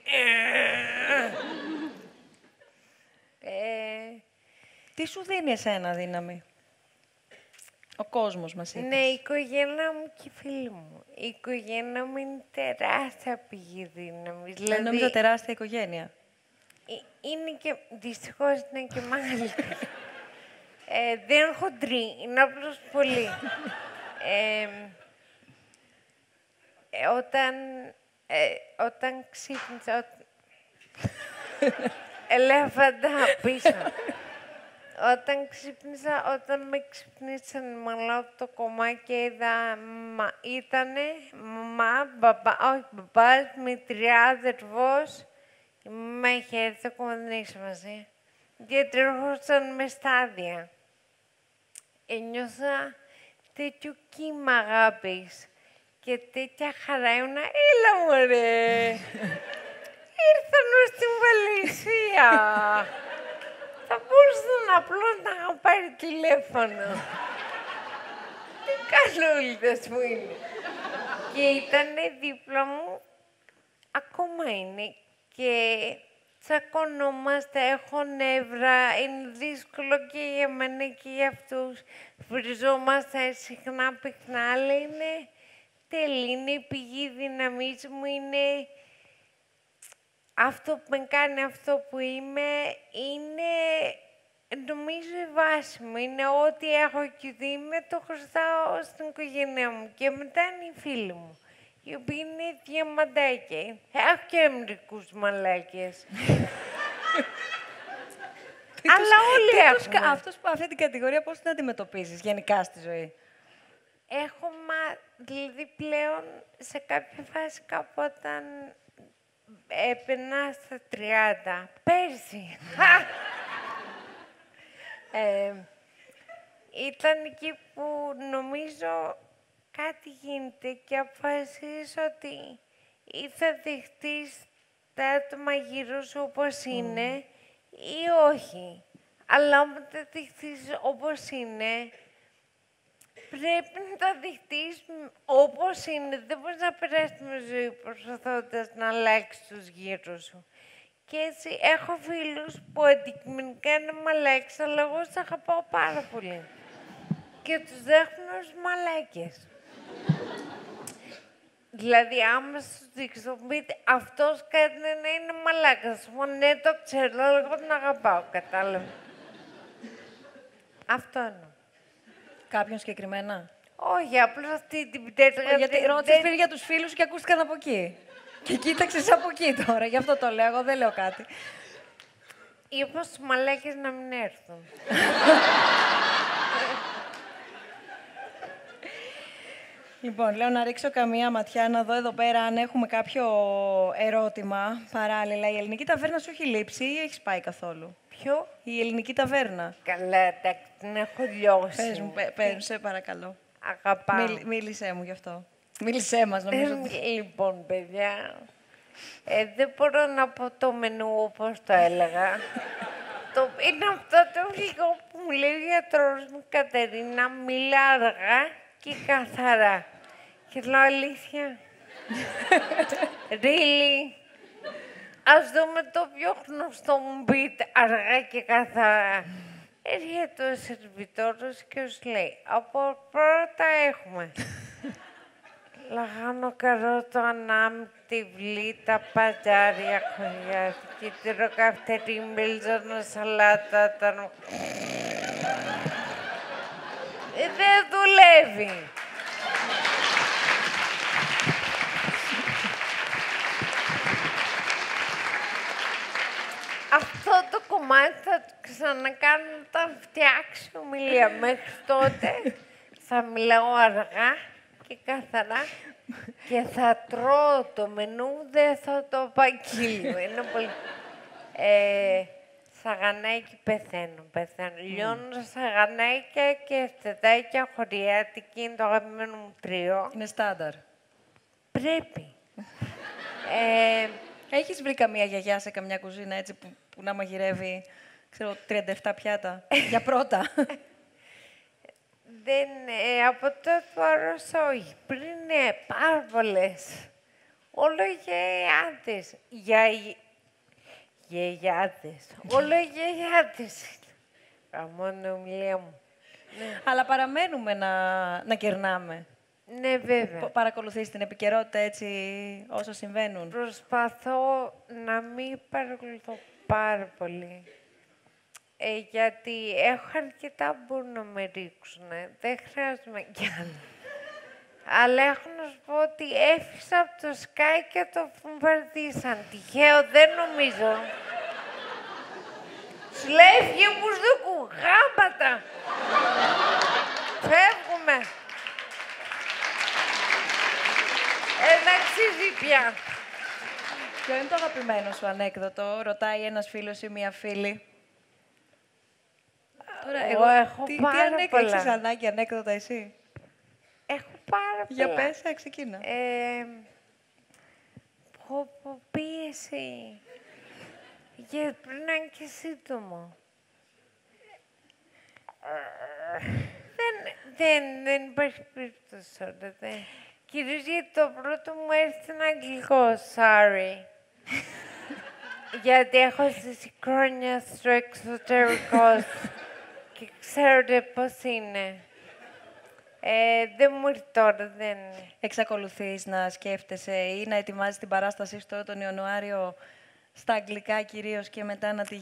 Τι σου δίνει εσένα δύναμη? Ο κόσμος μας είπες. Ναι, η οικογένεια μου και οι φίλοι μου. Η οικογένεια μου είναι τεράστια πηγή δύναμης. Δηλαδή... Νόμιζα τεράστια οικογένεια. Είναι και... Δυστυχώς είναι και μεγάλη. Δεν είναι χοντρή, είναι απλώς πολύ. Όταν ξύπνησα... Ελέφαντα πίσω. Όταν με ξυπνήσαν μαλάω το κομμάτι και είδα, ήτανε μπαμπάς, μητριά, αδερφός, με είχε έρθει, ακόμα δεν έχει σημασία, και τρέχονταν με στάδια. Ένιωθα τέτοιο κύμα αγάπης και τέτοια χαρά, ήμουνα, έλα μωρέ, ήρθαν στην Βαλαισία. Θα μπορούσαν απλώς να πάρει τηλέφωνο. Τι καλούλιδες που είναι. Και ήτανε δίπλα μου, ακόμα είναι, και τσακωνόμαστε, έχω νεύρα, είναι δύσκολο και για μένα και για αυτούς. Βριζόμαστε συχνά πυκνά, αλλά είναι τέλει, είναι η πηγή δύναμής μου, είναι... Αυτό που με κάνει αυτό που είμαι, είναι, νομίζω, η βάση μου. Είναι ό,τι έχω και δει, το χρωστάω στην οικογένειά μου. Και μετά είναι οι φίλοι μου, οι οποίοι είναι διαμαντάκια. Έχω και μερικούς μαλάκες. Αλλά όλοι έχουμε. Αυτή την κατηγορία πώς την αντιμετωπίζεις γενικά στη ζωή? Δηλαδή πλέον σε κάποια φάση κάπου όταν... Έπαιρνα στα 30. Πέρσι. Ήταν εκεί που νομίζω κάτι γίνεται και αποφασίζεις ότι ή θα δεχτείς τα άτομα γύρω σου όπως είναι ή όχι. Αλλά όταν τα δεχτείς όπως είναι, πρέπει να τα δεχτείς όπως είναι. Δεν μπορείς να περάσεις με ζωή προσπαθώντας να αλλάξεις τους γύρω σου. Και έτσι έχω φίλους που αντικειμενικά είναι μαλάκες, αλλά εγώ τους αγαπάω πάρα πολύ. Και τους δέχομαι ως μαλάκες. Δηλαδή, άμα σου δείξω, πείτε, αυτός κάτι να είναι μαλάκας. Σου πω, ναι, το ξέρω, αλλά εγώ τον αγαπάω, κατάλαβα. Αυτό εννοώ. Κάποιον συγκεκριμένα? Όχι, απλώς αυτή την πιτέτρια. Γιατί ρώτησες πριν για τους φίλους και ακούστηκαν από εκεί. Και κοίταξες από εκεί τώρα, γι' αυτό το λέω, εγώ δεν λέω κάτι. Είπα στους μαλάκες να μην έρθουν. Λοιπόν, λέω να ρίξω καμία ματιά, να δω εδώ πέρα αν έχουμε κάποιο ερώτημα παράλληλα. Η ελληνική ταβέρνα σου έχει λείψει ή έχεις πάει καθόλου? Ποιο? Η ελληνική ταβέρνα. Καλά, εντάξει, την έχω λιώσει. Πες μου, σε παρακαλώ. Αγαπάω. Μίλησέ μου γι' αυτό. Μίλησέ μας, νομίζω. Λοιπόν, παιδιά, δεν μπορώ να πω το μενού όπως το έλεγα. Είναι αυτό το γλυκό που μου λέει ο γιατρός μου, Κατερίνα, μιλά αργά και καθαρά. Και λέω αλήθεια. Really? Ας δούμε το πιο γνωστό μου beat, αργά και καθαρά. Έρχεται ο σερβιτόρος και σου λέει, από πρώτα έχουμε λαχάνο, καρότο, ανάμεικτη, βλήτα, πατζάρια, χωριάτικη, τυροκαυτερή, μέλζανο, σαλάτα, δεν δουλεύει. Αυτό το κομμάτι θα το ξανακάνω όταν φτιάξει ομιλία. Μέχρι τότε θα μιλάω αργά και καθαρά και θα τρώω το μενού, δεν θα το παγγείλω. Είναι πολύ... Σαγανάκι πεθαίνω. Λιώνω σαγανάκια και φτεδάκια χωριάτικη, είναι το αγαπημένο μου τρίο. Είναι στάνταρ. Πρέπει. Έχεις βρει καμία γιαγιά σε καμιά κουζίνα έτσι που να μαγειρεύει, ξέρω, 37 πιάτα για πρώτα? Δεν, από τότε που άρρωσα, όχι. Πριν, πάρα πολλές. Όλο γιαγιάδες. Γιαγιάδες. Όλο γιαγιάδες. Καμώνω ομιλία μου. Ναι. Αλλά παραμένουμε να κερνάμε. Ναι, βέβαια. Παρακολουθείς την επικαιρότητα έτσι όσο συμβαίνουν? Προσπαθώ να μην παρακολουθώ πάρα πολύ. Γιατί έχω αρκετά που μπορούν να με ρίξουν. Δεν χρειάζομαι κι άλλο. Αλλά έχω να σου πω ότι έφυγα από το Sky και το βομβαρδίσαν. Τυχαίο, δεν νομίζω. Σου λέει, φύγε μπουρδούκου, γάμπατα. Φεύγουμε. Δεν αξίζει πια. Ποιο είναι το αγαπημένο σου ανέκδοτο, ρωτάει ένας φίλος ή μία φίλη? Τώρα, εγώ έχω πάρα πολλά. Έχεις ανάγκη ανέκδοτα εσύ? Έχω πάρα πολλά. Για πες, ξεκίνα. Πίεση. Γιατί πριν να είναι και σύντομο. Δεν υπάρχει περίπτωση τώρα. Κυρίως γιατί το πρώτο μου έρθει ένα αγγλικό, sorry. Γιατί έχω ζήσει χρόνια στο εξωτερικό και ξέρετε πώς είναι. Δεν μου ήρθε τώρα, δεν... Εξακολουθείς να σκέφτεσαι ή να ετοιμάζεις την παράστασή σου τώρα τον Ιανουάριο στα αγγλικά κυρίως και μετά να τη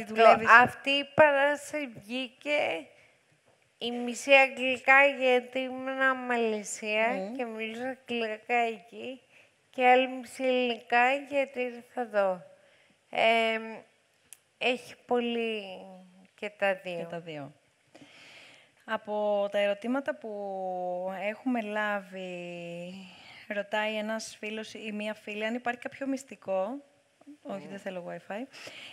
δουλεύεις? Αυτή η παράσταση βγήκε η μισή αγγλικά γιατί ήμουν Μαλαισία και μιλούσα αγγλικά εκεί και άλλη μισή ελληνικά γιατί ήρθα εδώ. Έχει πολύ και τα δύο. Και τα δύο. Από τα ερωτήματα που έχουμε λάβει, ρωτάει ένας φίλος ή μία φίλη αν υπάρχει κάποιο μυστικό Όχι, δεν θέλω Wi-Fi.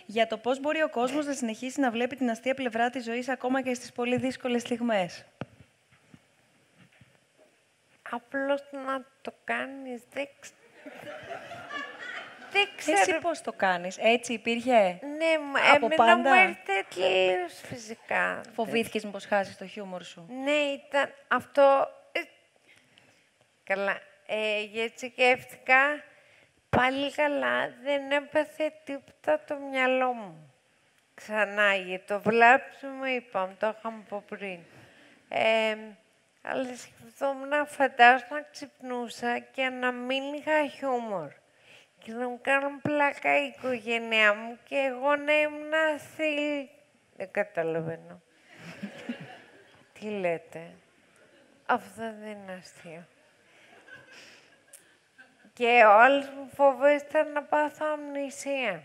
Για το πώς μπορεί ο κόσμος να συνεχίσει να βλέπει την αστεία πλευρά της ζωής ακόμα και στις πολύ δύσκολες στιγμές. Απλώς να το κάνεις, δεν ξέρω. Εσύ πώς το κάνεις, έτσι υπήρχε Ναι, από εμένα πάντα. μου έρθε τελείως φυσικά. Φοβήθηκες μήπως χάσεις το χιούμορ σου. Ναι, ήταν αυτό. Καλά. Γιατί σκέφτηκα, πάλι καλά, δεν έπαθε τίποτα το μυαλό μου. Ξανά, για το βλάψιμο είπαμε, το είχαμε από πριν. Αλλά σκεφτόμουν, φαντάζομαι να ξυπνούσα και να μην είχα χιούμορ. Και να μου κάνουν πλάκα η οικογένειά μου και εγώ να ήμουν άθλη. Δεν καταλαβαίνω. Τι λέτε. Αυτό δεν είναι αστείο. Και όλος μου φόβος ήταν να πάθω αμνησία.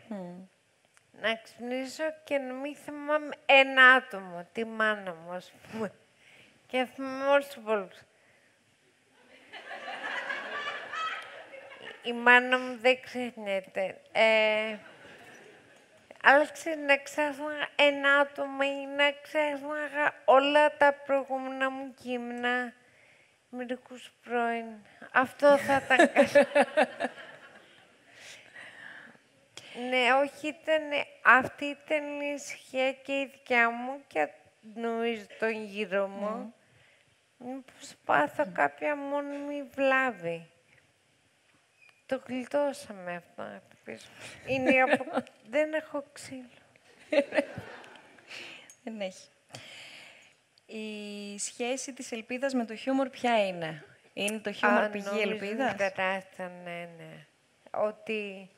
Να ξυπνήσω και να μην θυμάμαι ένα άτομο, τη μάνα μου, ας πούμε. Και θυμάμαι όλους τους υπόλοιπους. Η μάνα μου δεν ξεχνιέται. Αλλά να ξέχασα ένα άτομο ή να ξέχασα όλα τα προηγούμενα μου κείμενα, μερικούς πρώην. Αυτό θα ήταν Ναι, όχι, αυτή ήταν η ησυχία και η δικιά μου και νομίζω τον γύρο μου. Μήπως πάθω κάποια μόνιμη βλάβη. Το γλιτώσαμε αυτό να το πεις. Δεν έχω ξύλο. Δεν έχει. Η σχέση της ελπίδας με το χιούμορ ποια είναι? Είναι το χιούμορ πηγή ελπίδας? Τεράστια, ναι. Ότι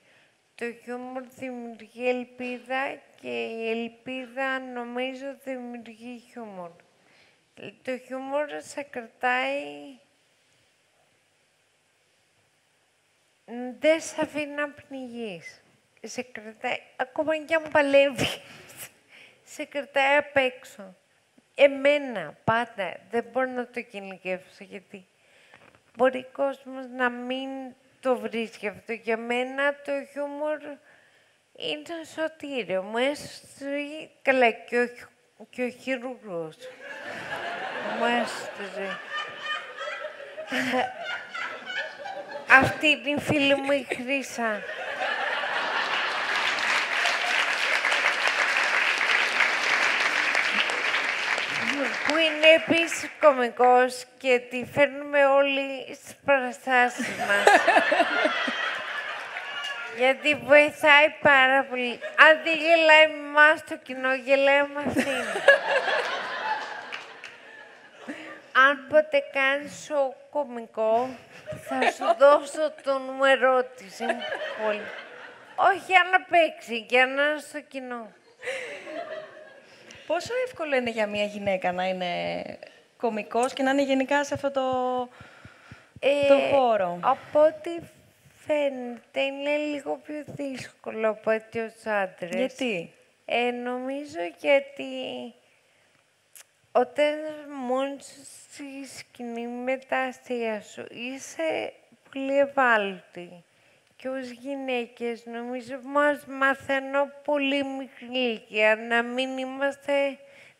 το χιούμορ δημιουργεί ελπίδα και η ελπίδα νομίζω δημιουργεί χιούμορ. Το χιούμορ σε κρατάει. Δεν σε αφήνει να πνιγείς. Σε κρατάει, ακόμα και αν παλεύεις, σε κρατάει απ' έξω. Εμένα, πάντα, δεν μπορώ να το κυνηγεύσω, γιατί μπορεί ο κόσμος να μην το βρίσκει αυτό. Για μένα το χιούμορ είναι σωτήριο. Μου έστω καλά και ο χειρουργός. Μου έστω. Αυτή είναι η φίλη μου η Χρύσα. Που είναι επίσης κωμικός και τη φέρνουμε όλοι στις παραστάσεις μας. Γιατί βοηθάει πάρα πολύ. Αν δεν γελάει με εμάς το κοινό, γελάει με αυτήν. Αν ποτέ κάνεις σοου κωμικό, θα σου δώσω το νούμερό της. Όχι για να παίξει, για να είναι στο κοινό. Πόσο εύκολο είναι για μια γυναίκα να είναι κωμικός και να είναι γενικά σε αυτό το χώρο? Από ό,τι φαίνεται, είναι λίγο πιο δύσκολο από ότι ως άντρες. Γιατί? Νομίζω γιατί όταν μόνος στη σκηνή με τα αστεία σου είσαι πολύ ευάλωτη. Και ως γυναίκες νομίζω μας μαθαίνω πολύ μικρή ηλικία να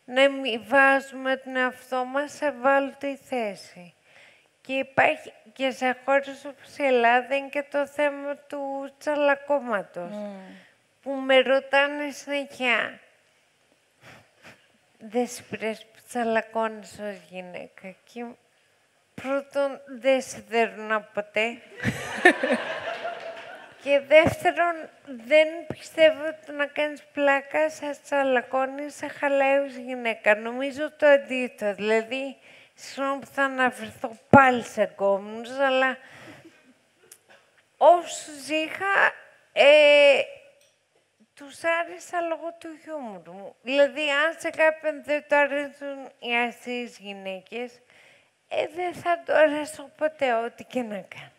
να μην βάζουμε τον εαυτό μας σε ευάλωτη θέση. Και υπάρχει και σε χώρες όπως η Ελλάδα είναι και το θέμα του τσαλακώματος. Που με ρωτάνε συνέχεια, δεν σε πειράζει που τσαλακώνεις ως γυναίκα? Και πρώτον, δεν σε δέρνα ποτέ. Και δεύτερον, δεν πιστεύω ότι να κάνεις πλάκα σε τσαλακώνει, σε χαλάει ως γυναίκα. Νομίζω το αντίθετο. Δηλαδή, συγγνώμη που θα αναφερθώ πάλι σε γκόμενους, αλλά όσους είχα, τους άρεσα λόγω του χιούμορ μου. Δηλαδή, αν σε κάποιον δεν του αρέσουν οι αστείες γυναίκες, δεν θα του αρέσω ποτέ, ό,τι και να κάνω.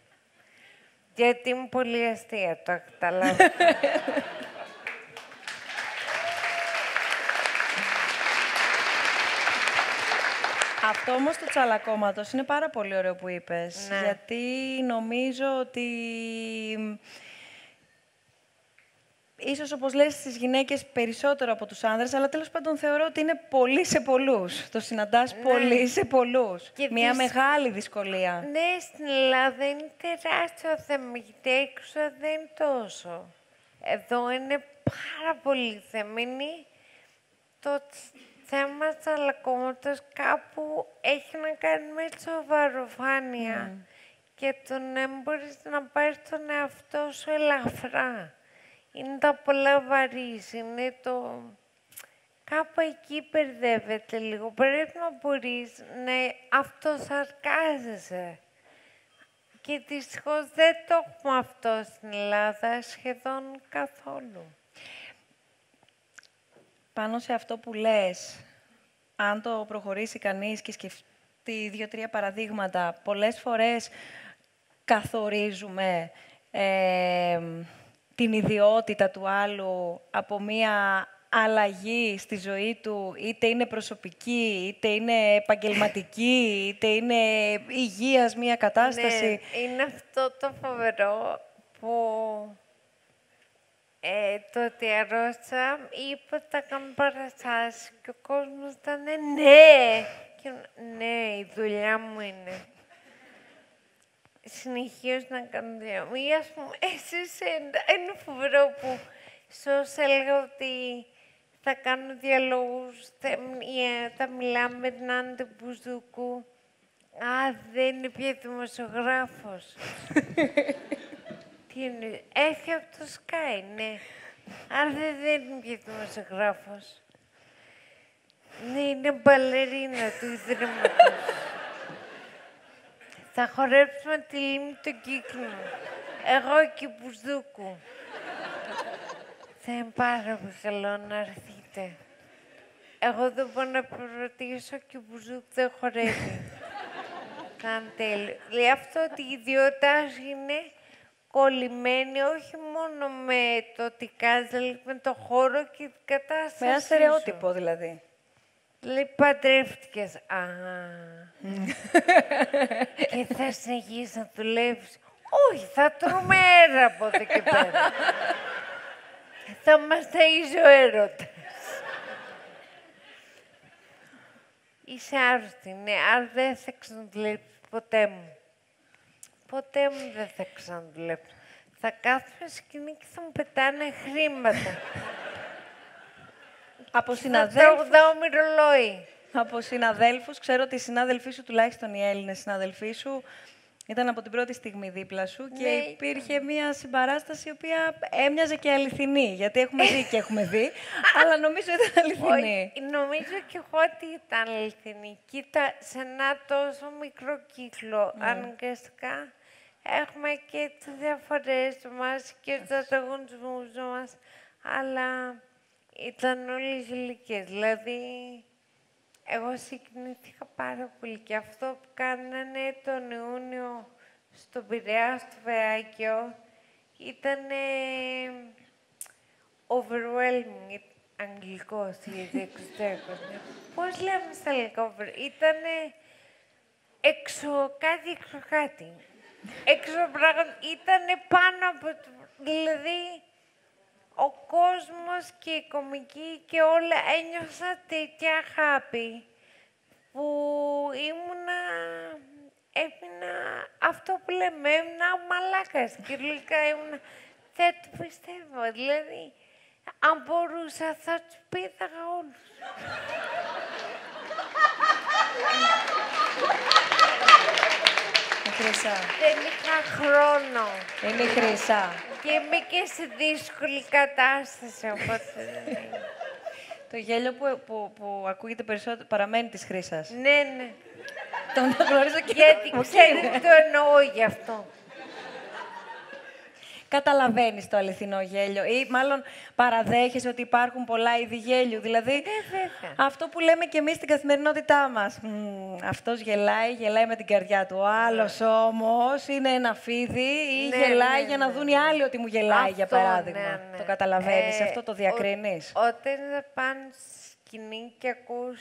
Γιατί είμαι πολύ αστεία, το καταλάβω. Αυτό όμως το τσαλακώματος είναι πάρα πολύ ωραίο που είπες. Ναι. Γιατί νομίζω ότι ίσως όπως λες στις γυναίκες περισσότερο από τους άνδρες, αλλά τέλος πάντων θεωρώ ότι είναι πολύ σε πολλούς. Το συναντάς πολύ σε πολλούς. Μια μεγάλη δυσκολία. Ναι, στην Ελλάδα είναι τεράστιο θέμα, γιατί έξω δεν είναι τόσο. Εδώ είναι πάρα πολύ θεμένη. Το θέμα της αλακώματος κάπου έχει να κάνει με τη σοβαροφάνεια και το να μπορείς να πάρεις τον εαυτό σου ελαφρά. Είναι τα πολλά βαρύς, είναι το... Κάπου εκεί μπερδεύεται λίγο. Πρέπει να μπορείς να αυτοσαρκάζεσαι. Και δυστυχώς δεν το έχουμε αυτό στην Ελλάδα σχεδόν καθόλου. Πάνω σε αυτό που λες, αν το προχωρήσει κανείς και σκεφτεί 2-3 παραδείγματα, πολλές φορές καθορίζουμε την ιδιότητα του άλλου από μία αλλαγή στη ζωή του, είτε είναι προσωπική, είτε είναι επαγγελματική, είτε είναι υγείας μία κατάσταση. Ναι, είναι αυτό το φοβερό που το ότι αρρώστησα είπε ότι θα κάνω παραστάσεις και ο κόσμος ήταν ναι. Και, ναι, η δουλειά μου είναι. Συνεχίζω να κάνω δουλειά μου. Ή ας πούμε, εσείς είναι φοβερό που σε έλεγα ότι θα κάνω διαλόγους, θα μιλάμε με την Άντε Μπουζούκου. Α, δεν είναι πια δημοσιογράφος. Τι είναι, έχει από το Sky, ναι. Άρα δεν είναι πια δημοσιογράφος. Ναι, είναι μπαλερίνα του Ιδρύματος. Θα χορέψουμε τη λίμνη του κύκλου. Εγώ και Μπουζούκου. Θα είναι πάρα πολύ καλό να έρθετε. Εγώ δεν μπορώ να προτίσω και ο Μπουζούκου δεν χορεύει. Καν τέλειο. Λέει αυτό ότι η ιδιότητά σου είναι κολλημένη όχι μόνο με το τι κάνεις, αλλά με το χώρο και την κατάσταση σου. Με ένα στερεότυπο δηλαδή. Λέει, παντρεύτηκες. Α. Και θα συνεχίσεις να δουλεύεις. Όχι, θα τρώμε αέρα από εδώ και πέρα. Θα μας ταΐζει ο έρωτας. Είσαι άρρωστη, ναι, άρα δεν θα ξαναδουλέψεις ποτέ μου. Ποτέ μου δεν θα ξαναδουλέψω. Θα κάθομαι σκηνή και θα μου πετάνε χρήματα. Από Θα συναδέλφους, τραγουδάω μυρολόι. από συναδέλφους, ξέρω ότι οι συνάδελφοί σου, τουλάχιστον οι Έλληνες συνάδελφοί σου, ήταν από την πρώτη στιγμή δίπλα σου και Ναι, υπήρχε μια συμπαράσταση η οποία έμοιαζε και αληθινή. Γιατί έχουμε δει και έχουμε δει, αλλά νομίζω ήταν αληθινή. Όχι, νομίζω και εγώ ότι ήταν αληθινή. Κοίτα, σε ένα τόσο μικρό κύκλο, αναγκαστικά, έχουμε και τις διαφορές μας και τους ανταγωνισμούς μας, αλλά ήταν όλες οι ηλικίες. Δηλαδή, εγώ συγκινήθηκα πάρα πολύ και αυτό που κάνανε τον Ιούνιο στον Πειραιά, στο Βεάκιο, ήταν overwhelming, αγγλικός ή εξωτερικός. Πώς λέμε στα ελληνικά, ήταν έξω κάτι. Έξω πράγμα, ήταν πάνω από το... Δηλαδή, ο κόσμος και η κομική και όλα ένιωσα τέτοια αγάπη που έμεινα αυτό που λέμε, έμεινα μαλάκας και λογικά ήμουνα, δεν το πιστεύω, δηλαδή, αν μπορούσα θα τους πήδαγα όλους. Χρυσά. Δεν είχα χρόνο. Είναι η Χρυσά. Και είμαι και σε δύσκολη κατάσταση, οπότε δεν είναι. Το γέλιο που ακούγεται περισσότερο παραμένει της Χρύσας. Ναι, ναι. Τον γνωρίζω και Γιατί από ξέρετε εκεί. τι το εννοώ γι' αυτό. Καταλαβαίνεις το αληθινό γέλιο ή μάλλον παραδέχεσαι ότι υπάρχουν πολλά είδη γέλιου. Δηλαδή, βέβαια. αυτό που λέμε και εμείς στην καθημερινότητά μας. Αυτός γελάει με την καρδιά του. Ο άλλος όμως είναι ένα φίδι ή Ναι, γελάει ναι, για να ναι. δουν οι άλλοι ότι μου γελάει, για Αυτό, παράδειγμα. ναι, ναι. Το καταλαβαίνεις, αυτό το διακρίνεις. Όταν θα πάνε στη σκηνή και ακούς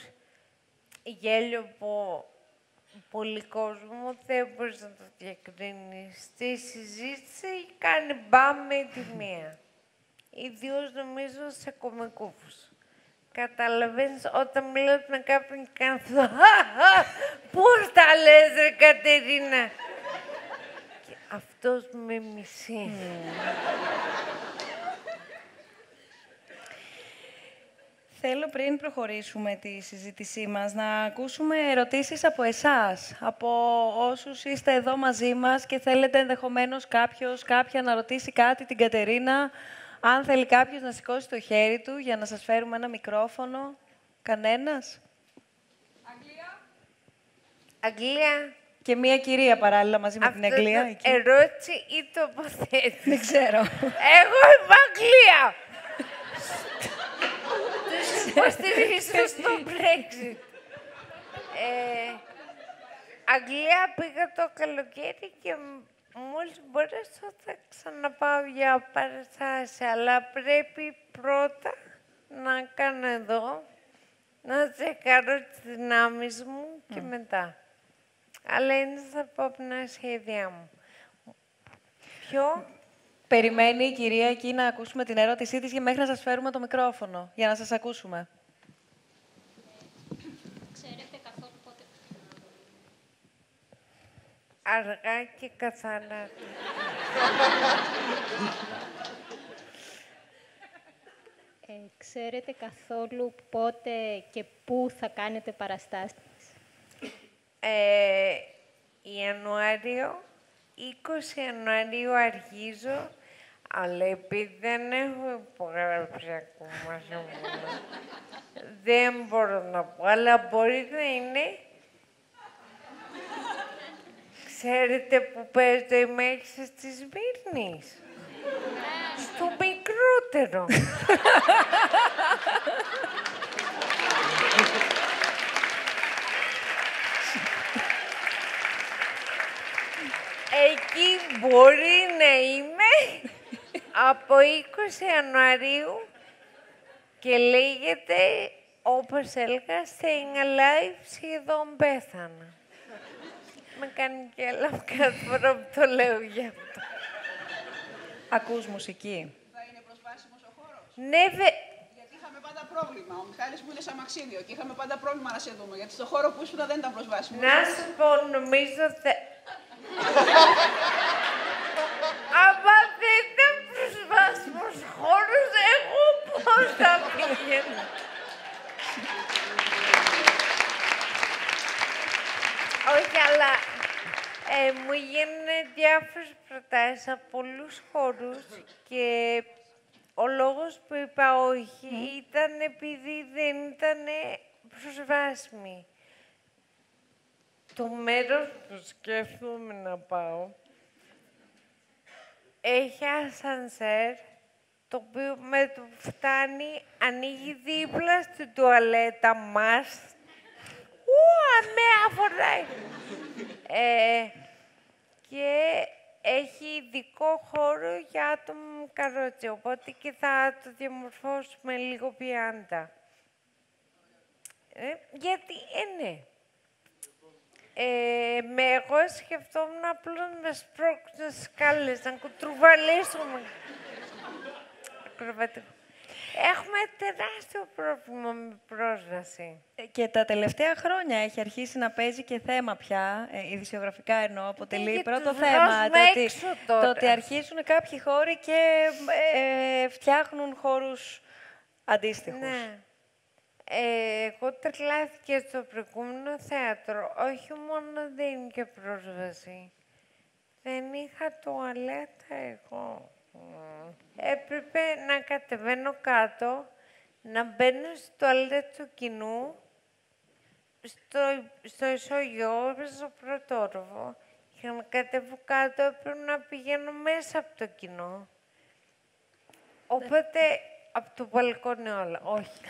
γέλιο από πολύ κόσμο, δεν μπορείς να το διακρίνεις. Στη συζήτηση κάνει μπαμ με τη μία. ιδίως νομίζω σε κωμικούς. Καταλαβαίνεις όταν μιλάω με κάποιον και κάνω αυτό. Πώς τα λες, ρε Κατερίνα. Και αυτός με μισεί. Θέλω πριν προχωρήσουμε τη συζήτησή μας να ακούσουμε ερωτήσεις από εσάς, από όσους είστε εδώ μαζί μας και θέλετε ενδεχομένως κάποια να ρωτήσει κάτι την Κατερίνα. Αν θέλει κάποιος να σηκώσει το χέρι του για να σας φέρουμε ένα μικρόφωνο. Κανένας? Αγγλία. Και μία κυρία παράλληλα μαζί με την Αγγλία. Αυτό ερώτηση ή τοποθέτηση. Δεν ξέρω. Εγώ είμαι Αγγλία. Τους υποστηρίζω στο Brexit. Αγγλία πήγα το καλοκαίρι και μόλις μπορέσω θα ξαναπάω για παραστάσεις, αλλά πρέπει πρώτα να κάνω εδώ, να τσεκάρω τις δυνάμεις μου και μετά. Αλλά είναι στα επόμενα σχέδιά μου. Ποιο? Περιμένει η κυρία εκεί να ακούσουμε την ερώτησή της και μέχρι να σας φέρουμε το μικρόφωνο, για να σας ακούσουμε. Ξέρετε καθόλου πότε... Αργά και καθαρά. Ξέρετε καθόλου πότε και πού θα κάνετε παραστάσεις? Ιανουάριο, 20 Ιανουαρίου αρχίζω, αλλά επειδή δεν έχω υπογράψει ακόμα συμβόλαιο, δεν μπορώ να πω, αλλά μπορεί να είναι. Ξέρετε που παίζει το ημέξι της Σμύρνης? Στο μικρότερο. Εκεί μπορεί να είμαι από 20 Ιανουαρίου και λέγεται, όπως έλεγα, staying alive, σχεδόν πέθανα. Με κάνει και έλαβε κάθε φορά που το λέω γι' αυτό. Ακούς μουσική? Θα είναι προσβάσιμος ο χώρος? Ναι, Γιατί είχαμε πάντα πρόβλημα. Ο Μιχάλης μου είναι σαν Μαξίδιο και είχαμε πάντα πρόβλημα να σε δούμε. Γιατί στο χώρο που ήσουν δεν ήταν προσβάσιμο. να σου πω, νομίζω άμα δεν ήταν προσβάσιμος χώρος, εγώ πώς θα πήγαινα. Όχι, αλλά μου γίνανε διάφορες προτάσεις από πολλούς χώρους και ο λόγος που είπα όχι ήταν επειδή δεν ήταν προσβάσιμοι. Το μέρος που σκέφτομαι να πάω έχει ασανσέρ, το οποίο με το που φτάνει ανοίγει δίπλα στην τουαλέτα μας. Αμέα φοράει. Και έχει ειδικό χώρο για άτομα με καρότσι, οπότε και θα το διαμορφώσουμε λίγο πιάντα. Γιατί ναι. Εγώ σκεφτόμουν απλώς να σπρώξω σκάλες, να κουτρουβαλήσουμε. Ακροβατικό. Έχουμε τεράστιο πρόβλημα με πρόσβαση. Και τα τελευταία χρόνια έχει αρχίσει να παίζει και θέμα πια, ειδησιογραφικά εννοώ, αποτελεί πρώτο θέμα. Το ότι αρχίσουν κάποιοι χώροι και φτιάχνουν χώρους αντίστοιχους. Ναι. Εγώ τρελάθηκα στο προηγούμενο θέατρο. Όχι μόνο δεν είχε πρόσβαση. Δεν είχα τουαλέτα εγώ. Έπρεπε να κατεβαίνω κάτω, να μπαίνω στο τουαλέτα του κοινού, στο ισόγειο, στο πρώτο όροφο. Για να κατέβω κάτω, έπρεπε να πηγαίνω μέσα από το κοινό. Οπότε, από το μπαλκόνι όλα, όχι.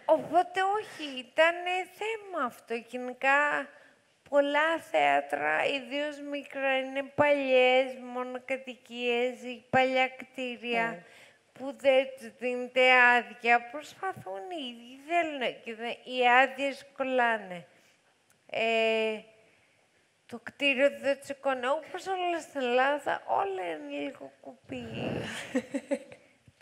Οπότε, όχι, ήταν θέμα αυτό. Γενικά, πολλά θέατρα, ιδίως μικρά, είναι παλιές μονοκατοικίες ή παλιά κτίρια που δεν τους δίνεται άδεια. Προσπαθούν οι ίδιοι, θέλουν και οι άδειες κολλάνε. Το κτίριο δεν τσικώνει. Όπως όλα στην Ελλάδα, όλα είναι λίγο κουπί.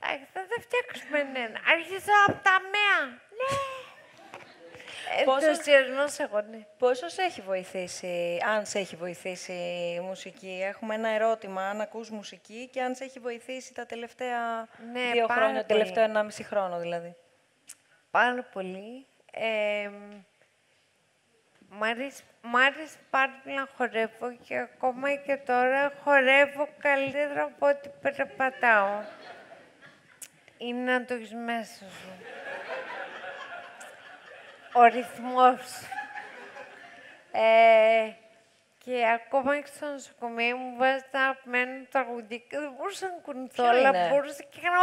Εντάξει, θα φτιάξουμε ένα. Άρχισα από τα ΜΕΑ. Ναι. Ενθουσιασμός εγώ, ναι. Πόσο σε έχει βοηθήσει, αν σε έχει βοηθήσει η μουσική? Έχουμε ένα ερώτημα, αν ακούς μουσική και αν σε έχει βοηθήσει τα τελευταία 2 χρόνια, το τελευταίο 1,5 χρόνο δηλαδή. Πάρα πολύ. Μ' άρεσε πάρα πολύ να χορεύω και ακόμα και τώρα χορεύω καλύτερα από ό,τι περπατάω. Είναι να το έχεις μέσα σου. Ο ρυθμός. Και ακόμα και στο νοσοκομείο μου βάζει τα αγαπημένα τραγουδί και δεν μπορούσα να κουνηθώ, αλλά μπορούσα και κάνω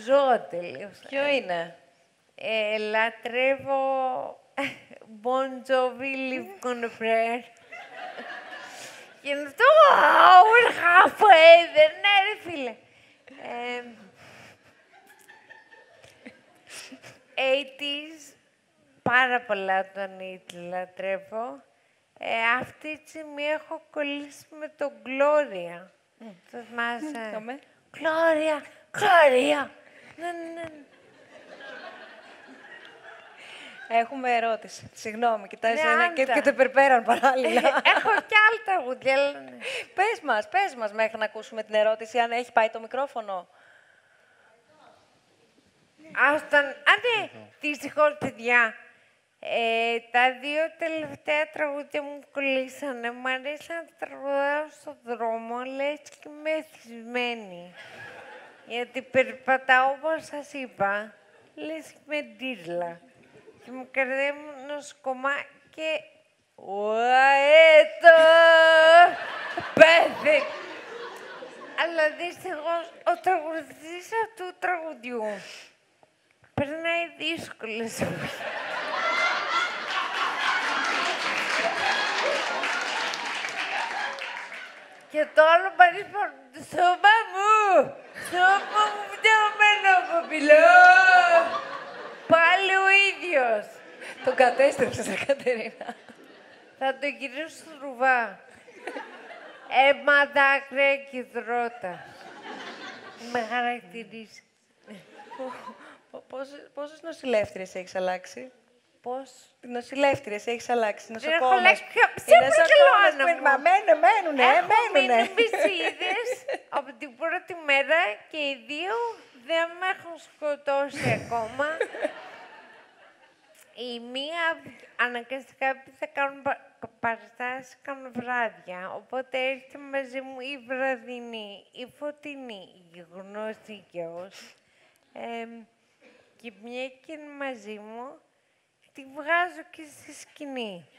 ζω τελείως. Ποιο είναι? Λατρεύω Bon Jovi, Live on a Prayer. Και είναι αυτό, we're halfway there, ναι ρε φίλε. 80s, πάρα πολλά τον Ιτ λατρεύω. Αυτή τη στιγμή έχω κολλήσει με τον Gloria. Το θυμάσαι? Gloria, Gloria. Ναι. Έχουμε ερώτηση. Συγγνώμη, κοιτάζει ένα και το υπερπέραν παράλληλα. Έχω κι άλλα τραγούδια. Ναι. Πες μας μέχρι να ακούσουμε την ερώτηση, αν έχει πάει το μικρόφωνο. Ναι, δυστυχώς, παιδιά. Τα 2 τελευταία τραγούδια μου κολλήσανε. Μ' αρέσει να τραγουδάω στον δρόμο, λες και είμαι εθισμένη. Γιατί περπατάω, όπως σας είπα, λες και με ντύρλα. Και μου καρδεύουν νοσοκομά και... Ουαέτο! Πέθε! Αλλά δυστυχώς, ο τραγουδιστής αυτού του τραγουδιού περνάει δύσκολες ώρες. Και το άλλο παρίσπον, σώμα μου φτιαγμένο από πυλό. Πάλι ο ίδιος. Τον κατέστρεψες, ρε Κατερίνα. Θα το γυρίσω στο ρουβά. Αίμα, δάκρυα και υδρότα. Με χαρακτηρίζει. Πόσες νοσηλεύτριες έχεις αλλάξει? Πώς? Νοσηλεύτριες έχεις αλλάξει, Δεν νοσοκόμες. έχω αλλάξει πια. Ψέμα Μα μένουνε. Έχω μείνει μπισίδες από την πρώτη μέρα και οι 2 δεν με έχουν σκοτώσει ακόμα. Η μία αναγκαστικά επειδή θα κάνουν παραστάσεις, κάνουν βράδια. Οπότε έρχεται μαζί μου η βραδινή, η φωτεινή, η γνωστή κιόλας. Και μια και είναι μαζί μου, τη βγάζω και στη σκηνή.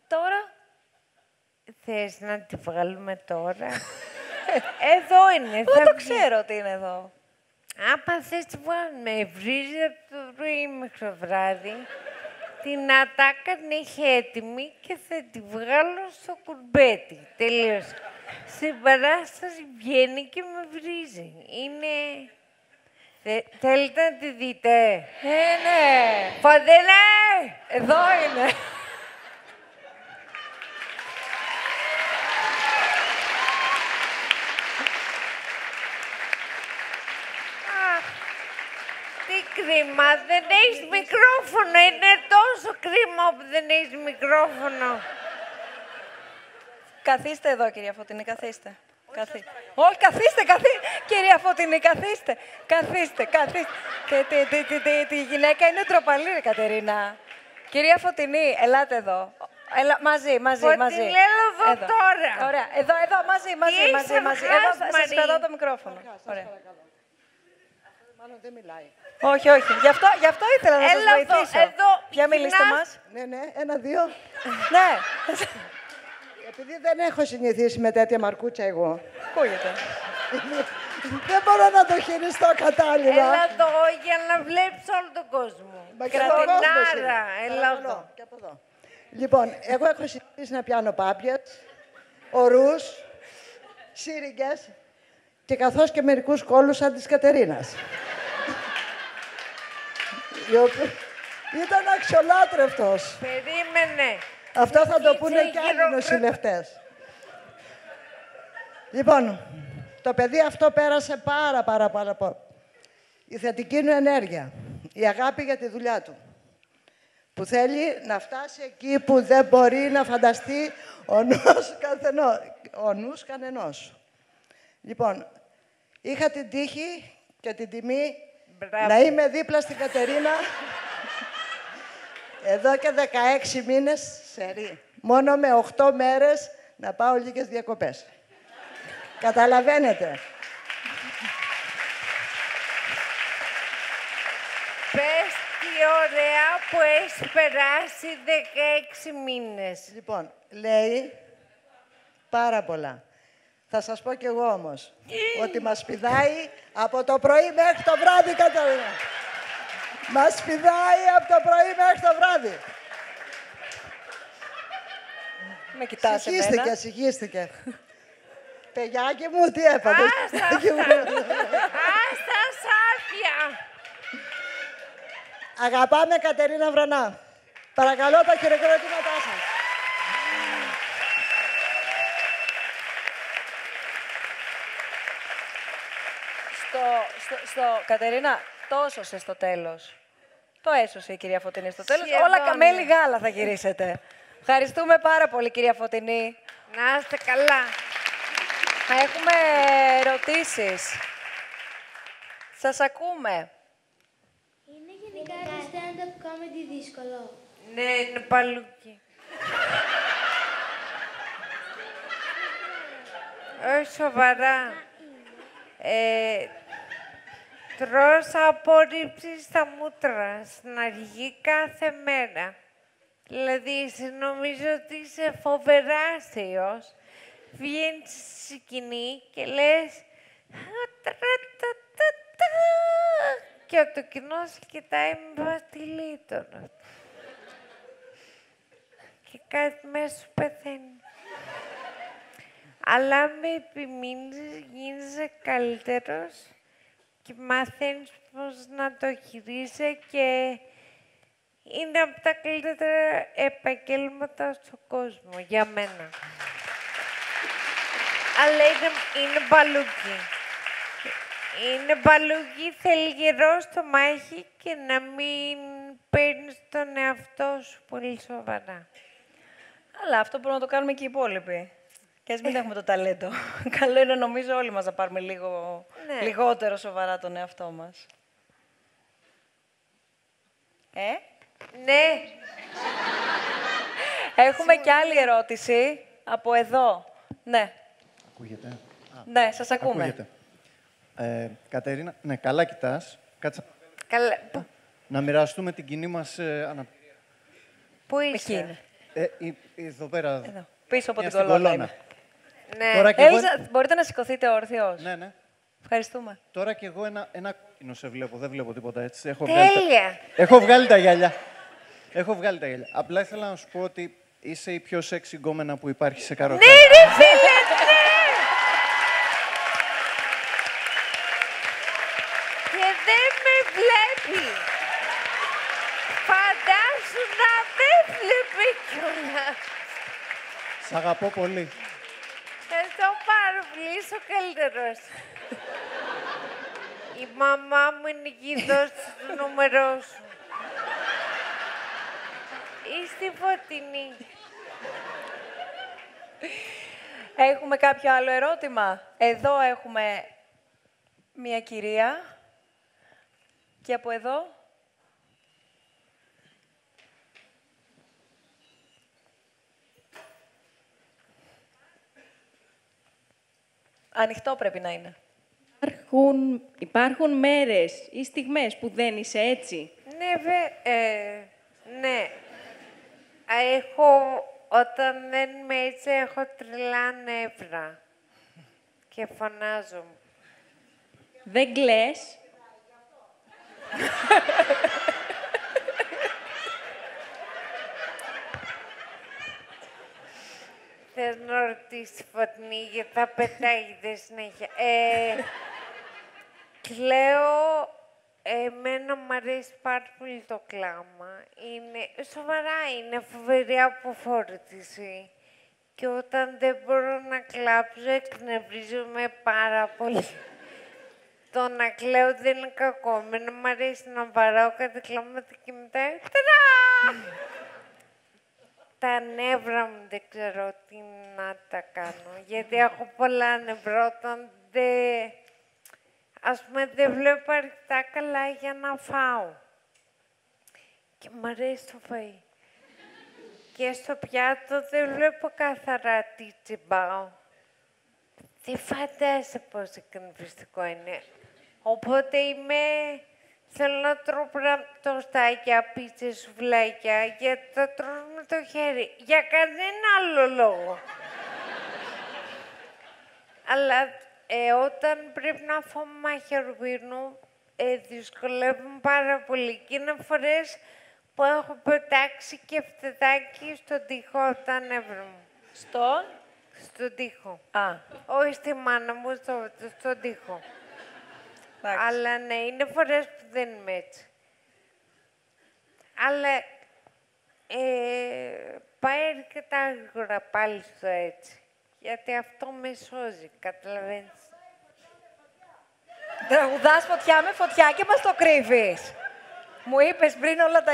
Τώρα. Θες να τη βγάλουμε τώρα? Εδώ είναι. Δεν το ξέρω ότι είναι εδώ. Άμα θες τη βγάλουμε, βρίζει από το πρωί μέχρι το βράδυ. Την ατάκα την έχει έτοιμη και θα τη βγάλω στο κουρμπέτι. Τελείωσε. Στην παράσταση βγαίνει και με βρίζει. Είναι... Θέλετε να τη δείτε? Ναι. Φωτεινέ! Εδώ είναι. Τι κρίμα, δεν έχεις μικρόφωνο. Είναι τόσο κρίμα που δεν έχεις μικρόφωνο. Καθίστε εδώ, κυρία Φωτεινή, καθίστε. Όχι, καθίστε. Κυρία Φωτεινή, καθίστε. Καθίστε. Τη γυναίκα είναι τροπαλή, ρε Κατερίνα. Κυρία Φωτεινή, ελάτε εδώ. Μαζί. Φωτεινή, έλα εδώ τώρα. Ωραία, εδώ, μαζί. Εδώ θα σας κρατάω το μικρόφωνο. Ωραία. Μάλλον δεν μιλάει. Όχι. Γι' αυτό ήθελα να σας βοηθήσω. Εδώ, για μιλήστε μας. Ναι, 1-2. Ναι. Επειδή δεν έχω συνηθίσει με τέτοια μαρκούτσα εγώ. Ακούγεται. Δεν μπορώ να το χειριστώ κατάλληλα. Έλα εδώ για να βλέπεις όλο τον κόσμο. Κρατινάρα, έλα εδώ. Και από εδώ. Λοιπόν, εγώ έχω συνηθίσει να πιάνω πάπιες, ορούς, σύριγγες και καθώς και μερικούς κόλλους σαν της Κατερίνας. Ήταν αξιολάτρευτος. Περίμενε. Αυτό θα το πούνε και άλλοι νοσηλευτές. Λοιπόν, το παιδί αυτό πέρασε πάρα πολύ. Η θετική του ενέργεια, η αγάπη για τη δουλειά του, που θέλει να φτάσει εκεί που δεν μπορεί να φανταστεί ο νους κανενός. Λοιπόν, είχα την τύχη και την τιμή να είμαι δίπλα στην Κατερίνα εδώ και 16 μήνες σερί. Μόνο με 8 μέρες να πάω λίγες διακοπές. Καταλαβαίνετε. Πες τι ωραία που έχει περάσει 16 μήνες. Λοιπόν, λέει πάρα πολλά. Θα σας πω κι εγώ όμως ότι μας πηδάει από το πρωί μέχρι το βράδυ, Κατερίνα. Μας πηδάει από το πρωί μέχρι το βράδυ. Με κοιτάς εμένα. Συγχύστηκε. Παιδιάκι μου, τι έπαθες. Άστα σάπια. Αγαπάμε Κατερίνα Βρανά. Παρακαλώ τα χειροκροτήματά σας. Κατερίνα, το έσωσε στο τέλος. Το έσωσε η κυρία Φωτεινή στο τέλος. Σχεδόν, Όλα καμέλι ναι. γάλα θα γυρίσετε. Ευχαριστούμε πάρα πολύ, κυρία Φωτεινή. Να είστε καλά. Έχουμε ερωτήσεις. Σας ακούμε. Είναι γενικά το stand-up comedy δύσκολο? Ναι, είναι παλούκι. Όχι σοβαρά. Τρως απόρριψη στα μούτρα στην αρχή κάθε μέρα. Δηλαδή, εσύ νομίζω ότι είσαι φοβερά αστείος. Βγαίνεις στη σκηνή και λες και το κοινό σε κοιτάει με βαστιλίτονα. Και κάτι μέσα σου πεθαίνει. Αλλά με επιμείνεις, γίνεσαι καλύτερος και μαθαίνεις πώς να το χειρίσαι και είναι από τα καλύτερα επαγγέλματα στον κόσμο, για μένα. Αλλά είναι μπαλούκι. Είναι μπαλούκι, θέλει γερό στο μάχη και να μην παίρνεις τον εαυτό σου πολύ σοβαρά. Αλλά αυτό μπορούμε να το κάνουμε και οι υπόλοιποι. Και ας μην έχουμε το ταλέντο. Καλό είναι νομίζω όλοι μας να πάρουμε λιγότερο σοβαρά τον εαυτό μας. Ναι. Έχουμε και άλλη ερώτηση από εδώ. Ναι. Ακούγεται. Ναι, σας ακούμε. Ακούγεται. Κατερίνα, ναι, καλά κοιτάς. Κάτσε Καλά. να μοιραστούμε την κοινή μας αναπηρία. Πού Εκεί είσαι? είναι. Εδώ πέρα. Εδώ. Πίσω από Μια την στην κολόνα κολόνα. είμαι. Ναι. Τώρα και εγώ, Μπορείτε να σηκωθείτε όρθιος. ναι, ναι. Ευχαριστούμε. Τώρα κι εγώ ένα κόκκινο σε βλέπω. Δεν βλέπω τίποτα έτσι. Τέλεια. Έχω βγάλει τα γυαλιά. Απλά ήθελα να σου πω ότι είσαι η πιο σεξι γκόμενα που υπάρχει σε καροτάκι. Ναι, ρε φίλε, ναι! Και δεν με βλέπει. Φαντάσου να με βλέπει κιόλας. Σ' αγαπώ πολύ. Ευχαριστώ πάρα πολύ, είσαι ο καλύτερος. Η μαμά μου είναι εκεί, δώσε το νούμερό σου. Είστε Φωτεινή. Έχουμε κάποιο άλλο ερώτημα. Εδώ έχουμε μία κυρία. Και από εδώ. Ανοιχτό πρέπει να είναι. Υπάρχουν μέρες ή στιγμές που δεν είσαι έτσι. Ναι. Όταν δεν είμαι έτσι, έχω τρελά νεύρα. Και φωνάζω. Δεν κλαις. Θες να ρωτήσεις Φωτεινή, γιατί θα πετάγεται συνέχεια. Κλαίω Εμένα μου αρέσει πάρα πολύ το κλάμα. Σοβαρά, είναι φοβερή αποφόρτιση. Και όταν δεν μπορώ να κλάψω, εκνευρίζομαι πάρα πολύ. Το να κλαίω δεν είναι κακό. Εμένα μου αρέσει να βαράω κάτι κλάματα και μετά... Τα νεύρα μου δεν ξέρω τι να τα κάνω. Γιατί έχω πολλά νευρά όταν δεν... Ας πούμε, δεν βλέπω αρκετά καλά για να φάω. Και μου αρέσει το φαΐ. Και στο πιάτο δεν βλέπω καθαρά τι τσιμπάω. Δεν φαντάζεσαι πόσο εκνευριστικό είναι. Οπότε θέλω να τρώω τοστάκια, πίτσες, σουβλάκια, γιατί θα τρώω με το χέρι. Για κανένα άλλο λόγο. Αλλά όταν πρέπει να φάω μαχαιροβίνου, δυσκολεύομαι πάρα πολύ. Και είναι φορές που έχω πετάξει και φτεδάκι στον τοίχο από τα νεύρα μου. Στον τοίχο. Όχι στη μάνα μου, στον τοίχο. Αλλά ναι, είναι φορές που δεν είμαι έτσι. Αλλά πάει αρκετά γρήγορα πάλι στο έτσι. Γιατί αυτό με σώζει, καταλαβαίνεις. Τραγουδάς φωτιά με φωτιά και μας το κρύβεις. Μου είπες πριν όλα τα...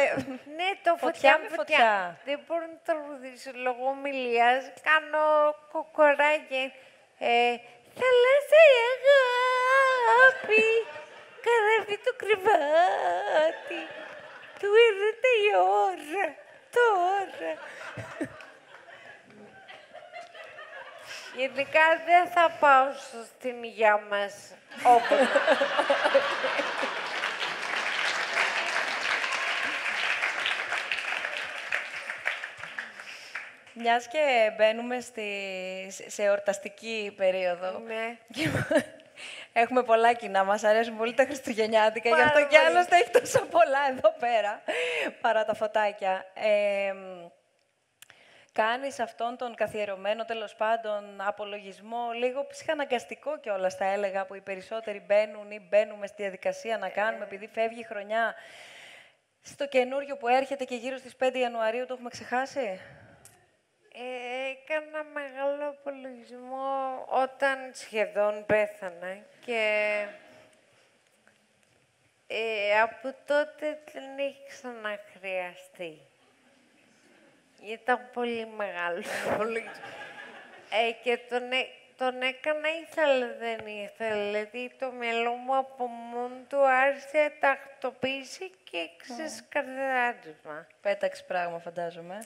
Ναι, το φωτιά με φωτιά. Δεν μπορώ να τραγουδήσω λόγω ομιλίας. Κάνω κοκοράκι. Θαλάσσια η αγάπη, καράβι το κρεβάτι, του ήρθε η ώρα, τώρα. Γενικά δεν θα πάω στην υγεία μας, όπως. Μιας και μπαίνουμε σε εορταστική περίοδο. Ναι. Έχουμε πολλά κοινά. Μας αρέσουν πολύ τα χριστουγεννιάτικα, γι' αυτό κι άλλωστε έχει τόσο πολλά εδώ πέρα, παρά τα φωτάκια. Κάνεις αυτόν τον καθιερωμένο, τέλος πάντων, απολογισμό, λίγο ψυχαναγκαστικό κιόλας, θα έλεγα, που οι περισσότεροι μπαίνουν ή μπαίνουμε στη διαδικασία να κάνουμε, επειδή φεύγει η χρονιά. Στο καινούριο που έρχεται και γύρω στις 5 Ιανουαρίου το έχουμε ξεχάσει. Έκανα μεγάλο απολογισμό όταν σχεδόν πέθανα και από τότε δεν έχει ξαναχρειαστεί. Ήταν πολύ μεγάλο απολογισμό. Και τον έκανα ήθελα, δεν ήθελα. Δηλαδή το μυαλό μου από μόνο του άρχισε τακτοποίηση και ξεσκαρδάρισμα. Πέταξε πράγμα, φαντάζομαι.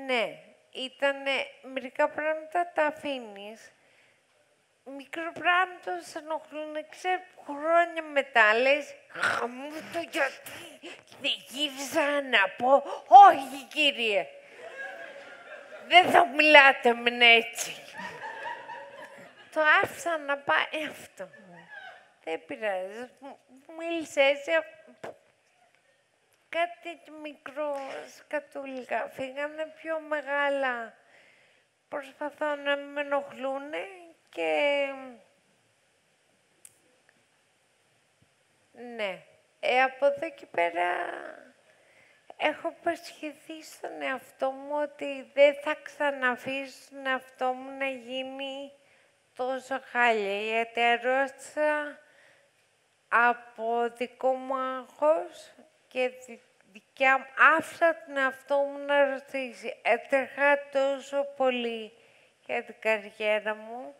Ναι. Ήτανε μερικά πράγματα τα αφήνεις. Μικροπράγματα σε ενοχλούν, ξέρω, χρόνια μετά λες «Χαμού το γιατί δεν γύρισα να πω όχι κύριε, δεν θα μιλάτε με έτσι». Το άφησα να πάει αυτό. Δεν πειράζει, μίλησε έτσι. Κάτι μικρό, σκατούλικα. Φύγανε πιο μεγάλα. Προσπαθώ να μην με ενοχλούν και... Ναι. Από εδώ και πέρα έχω προσχεθεί στον εαυτό μου ότι δεν θα ξαναφήσω τον εαυτό μου να γίνει τόσο χάλια. Γιατί αρρώστησα από δικό μου άγχος και δικιά μου. Άφησα τον εαυτό μου να ρωτήσει. Έτρεχα τόσο πολύ για την καριέρα μου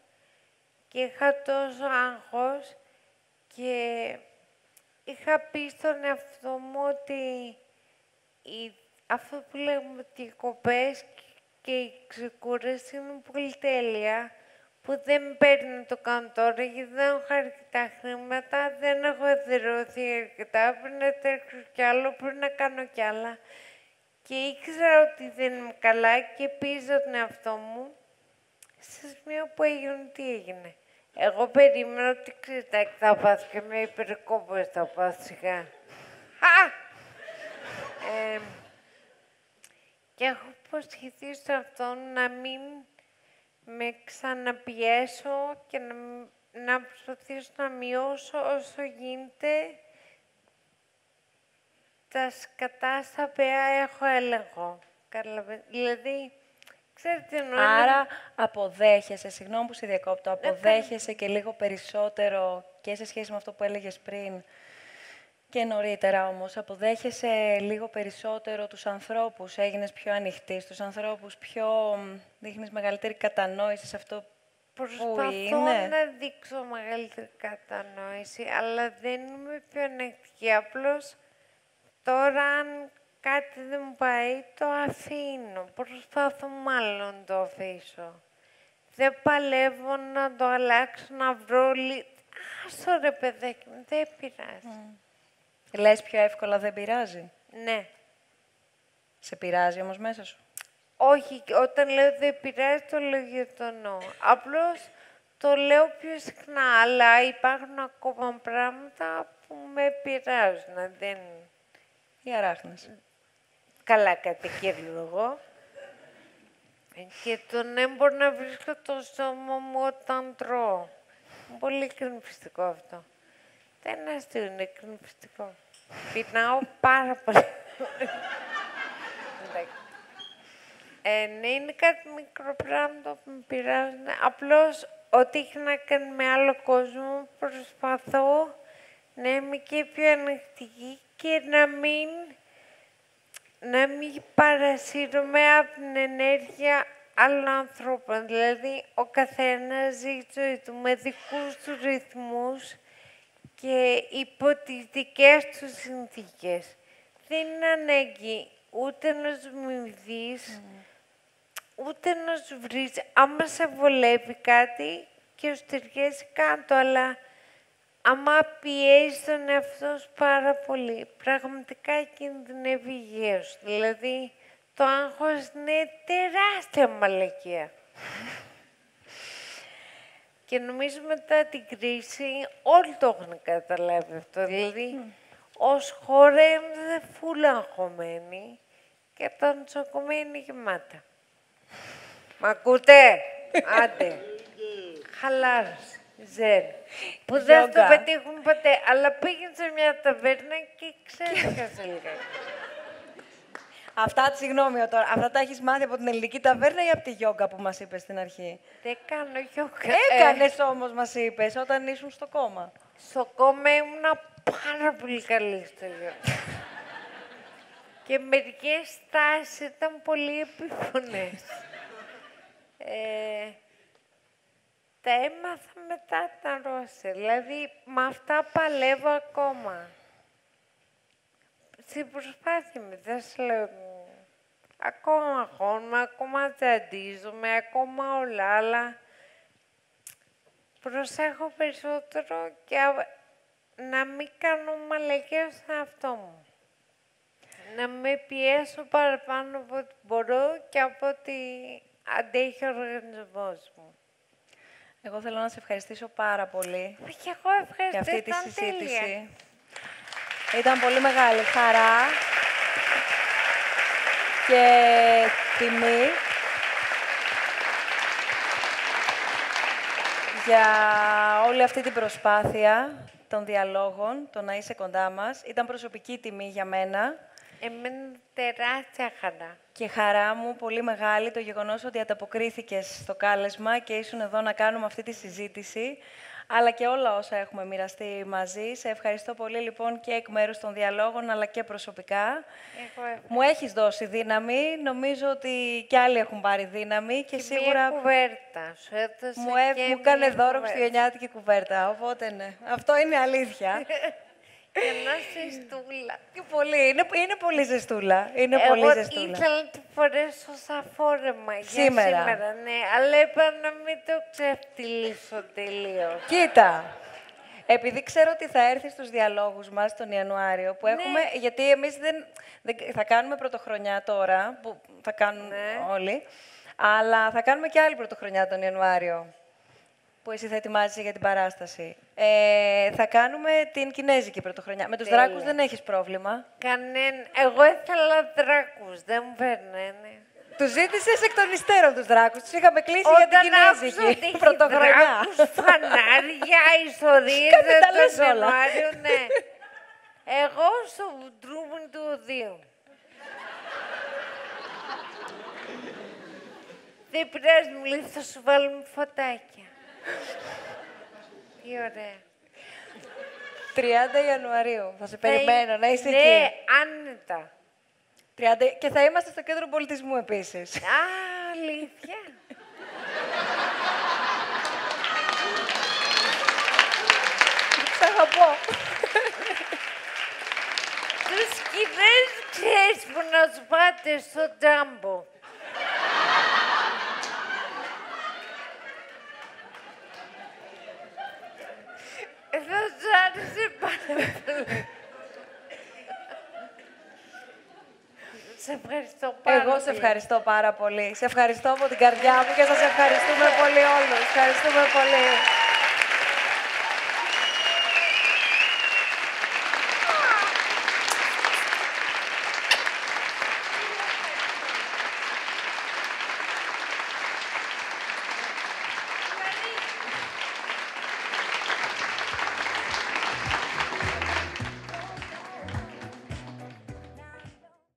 και είχα τόσο άγχος και είχα πει στον εαυτό μου ότι αυτό που λέγουμε ότι οι κοπές και η ξεκούραση είναι πολύ τέλεια, που δεν παίρνει να το κάνω τώρα, γιατί δεν έχω αρκετά χρήματα, δεν έχω εδραιωθεί αρκετά, πρέπει να τρέξω κι άλλο, πρέπει να κάνω κι άλλα. Και ήξερα ότι δεν είμαι καλά και πείζω τον εαυτό μου, σε σημείο που έγινε τι έγινε. Εγώ περίμενα ότι ξέρετε, θα πάθω και με υπερκόπωση θα πάθω σιγά. Και έχω υποσχεθεί στον αυτόν να μην με ξαναπιέσω και να προσπαθήσω να μειώσω όσο γίνεται τα σκατά στα οποία έχω έλεγχο. Δηλαδή, ξέρετε τι εννοώ. Άρα αποδέχεσαι, συγγνώμη που σε διακόπτω, αποδέχεσαι και λίγο περισσότερο και σε σχέση με αυτό που έλεγες πριν και νωρίτερα όμως, αποδέχεσαι λίγο περισσότερο τους ανθρώπους, έγινες πιο ανοιχτή στους ανθρώπους, δείχνεις μεγαλύτερη κατανόηση σε αυτό που Προσπαθώ να δείξω μεγαλύτερη κατανόηση, αλλά δεν είμαι πιο ανεκτική. Απλώς τώρα, αν κάτι δεν μου πάει, το αφήνω. Προσπαθώ μάλλον να το αφήσω. Δεν παλεύω να το αλλάξω, να βρω άσο ρε παιδάκι μου, δεν πειράζει. Λες πιο εύκολα δεν πειράζει. Ναι. Σε πειράζει όμως μέσα σου. Όχι, όταν λέω δεν πειράζει, το λέω για το νο. Απλώς το λέω πιο συχνά, αλλά υπάρχουν ακόμα πράγματα που με πειράζουν. Δεν... Οι αράχνες. Καλά κατοικεύω. Και το ναι, μπορώ να βρίσκω το στόμα μου όταν τρώω. Είναι πολύ εκνευριστικό αυτό. Δεν είναι αστείο, είναι εκνευριστικό. Πεινάω πάρα πολύ. Ναι, είναι κάτι μικρό πράγματα που με πειράζουν. Απλώς, ό,τι έχει να κάνει με άλλο κόσμο, προσπαθώ να είμαι και πιο ανοιχτική και να μην παρασύρωμαι από την ενέργεια άλλων ανθρώπων. Δηλαδή, ο καθένας ζει τη ζωή του με δικούς του ρυθμούς και υπό τις δικές του συνθήκες. Δεν είναι ανάγκη ούτε να σου μιμηθείς, ούτε να σου βρεις. Άμα σε βολεύει κάτι και σου ταιριάζει κάτω, αλλά άμα πιέζεις τον εαυτό σου πάρα πολύ, πραγματικά κινδυνεύει η υγεία σου. Δηλαδή, το άγχος είναι τεράστια μαλακία. Και νομίζω μετά την κρίση όλοι το έχουν καταλάβει αυτό. Δηλαδή, ως χώρα είμαστε φούλα αγχωμένοι και τα νοσοκομεία είναι γεμάτα. Μ' ακούτε? Άντε. Χαλάρωση. Ζεν. Που δεν το πετύχουν ποτέ. Αλλά πήγαινε σε μια ταβέρνα και ξέχασε λίγα. Αυτά, συγγνώμη τώρα, αυτά τα έχεις μάθει από την ελληνική ταβέρνα ή από τη γιόγκα που μας είπες στην αρχή? Δεν κάνω γιόγκα. Έκανες όμως, μας είπες, όταν ήσουν στο κόμμα. Στο κόμμα ήμουν πάρα πολύ καλή στο γιόγκα. Και μερικές στάσεις ήταν πολύ επίφωνες. Τα έμαθα μετά τα αρρώστια. Δηλαδή, με αυτά παλεύω ακόμα. Στην προσπάθεια μου, δεν σου λέω. Ακόμα αγχώνομαι, ακόμα τσαντίζομαι, ακόμα όλα, αλλά προσέχω περισσότερο και να μην κάνω μαλακίες στον εαυτό μου. Να με πιέσω παραπάνω από ό,τι μπορώ και από ό,τι αντέχει ο οργανισμός μου. Εγώ θέλω να σε ευχαριστήσω πάρα πολύ και εγώ ευχαριστώ για αυτή τη συζήτηση. Ήταν πολύ μεγάλη χαρά και τιμή για όλη αυτή την προσπάθεια των διαλόγων, το να είσαι κοντά μας. Ήταν προσωπική τιμή για μένα. Εμένα τεράστια χαρά. Και χαρά μου πολύ μεγάλη το γεγονός ότι ανταποκρίθηκες στο κάλεσμα και ήσουν εδώ να κάνουμε αυτή τη συζήτηση, αλλά και όλα όσα έχουμε μοιραστεί μαζί. Σε ευχαριστώ πολύ λοιπόν και εκ μέρους των διαλόγων, αλλά και προσωπικά. Μου έχεις δώσει δύναμη, νομίζω ότι κι άλλοι έχουν πάρει δύναμη και σίγουρα... Μια κουβέρτα, σου έδωσε μου έκανε δώρο χριστουγεννιάτικη κουβέρτα, οπότε ναι, αυτό είναι αλήθεια. Και να ζεστούλα. Και πολύ, είναι πολύ ζεστούλα. Είναι πολύ ζεστούλα. Εγώ ήθελα να τη φορέσω σαν φόρεμα σήμερα. Για σήμερα, ναι. Αλλά είπα να μην το ξεφτυλίσω τελείως. Κοίτα, επειδή ξέρω ότι θα έρθει στους διαλόγους μας τον Ιανουάριο, που έχουμε, γιατί εμείς θα κάνουμε πρωτοχρονιά τώρα, που θα κάνουν όλοι, αλλά θα κάνουμε και άλλη πρωτοχρονιά τον Ιανουάριο, που εσύ θα ετοιμάζεσαι για την παράσταση. Θα κάνουμε την Κινέζικη πρωτοχρονιά. Με τους δράκους δεν έχεις πρόβλημα. Εγώ ήθελα δράκους, δεν μου φέρνανε. Τους ζήτησες εκ των υστέρων τους δράκους. Τους είχαμε κλείσει για την Κινέζικη πρωτοχρονιά. Δράκους, φανάρια, ιστορίες, δεν τα λες όλα. ναι. Εγώ στο Μπουντρούμι του Οδείου. Δεν πειράζει, μου λέει, θα σου βάλουμε φωτάκια. Τι ωραία. 30 Ιανουαρίου. Θα σε περιμένω να είσαι ναι, εκεί. Ναι, άνετα. 30... Και θα είμαστε στο κέντρο πολιτισμού επίσης. Α, αλήθεια. Σ' αγαπώ. Τους Κινέζους ξέρεις που να σου πάτε στο Τζάμπο. Θα σου άρεσε πάρα πολύ. Σε ευχαριστώ πάρα πολύ. Εγώ σε ευχαριστώ πάρα πολύ. Σε ευχαριστώ από την καρδιά μου και σας ευχαριστούμε πολύ όλους. Ευχαριστούμε πολύ.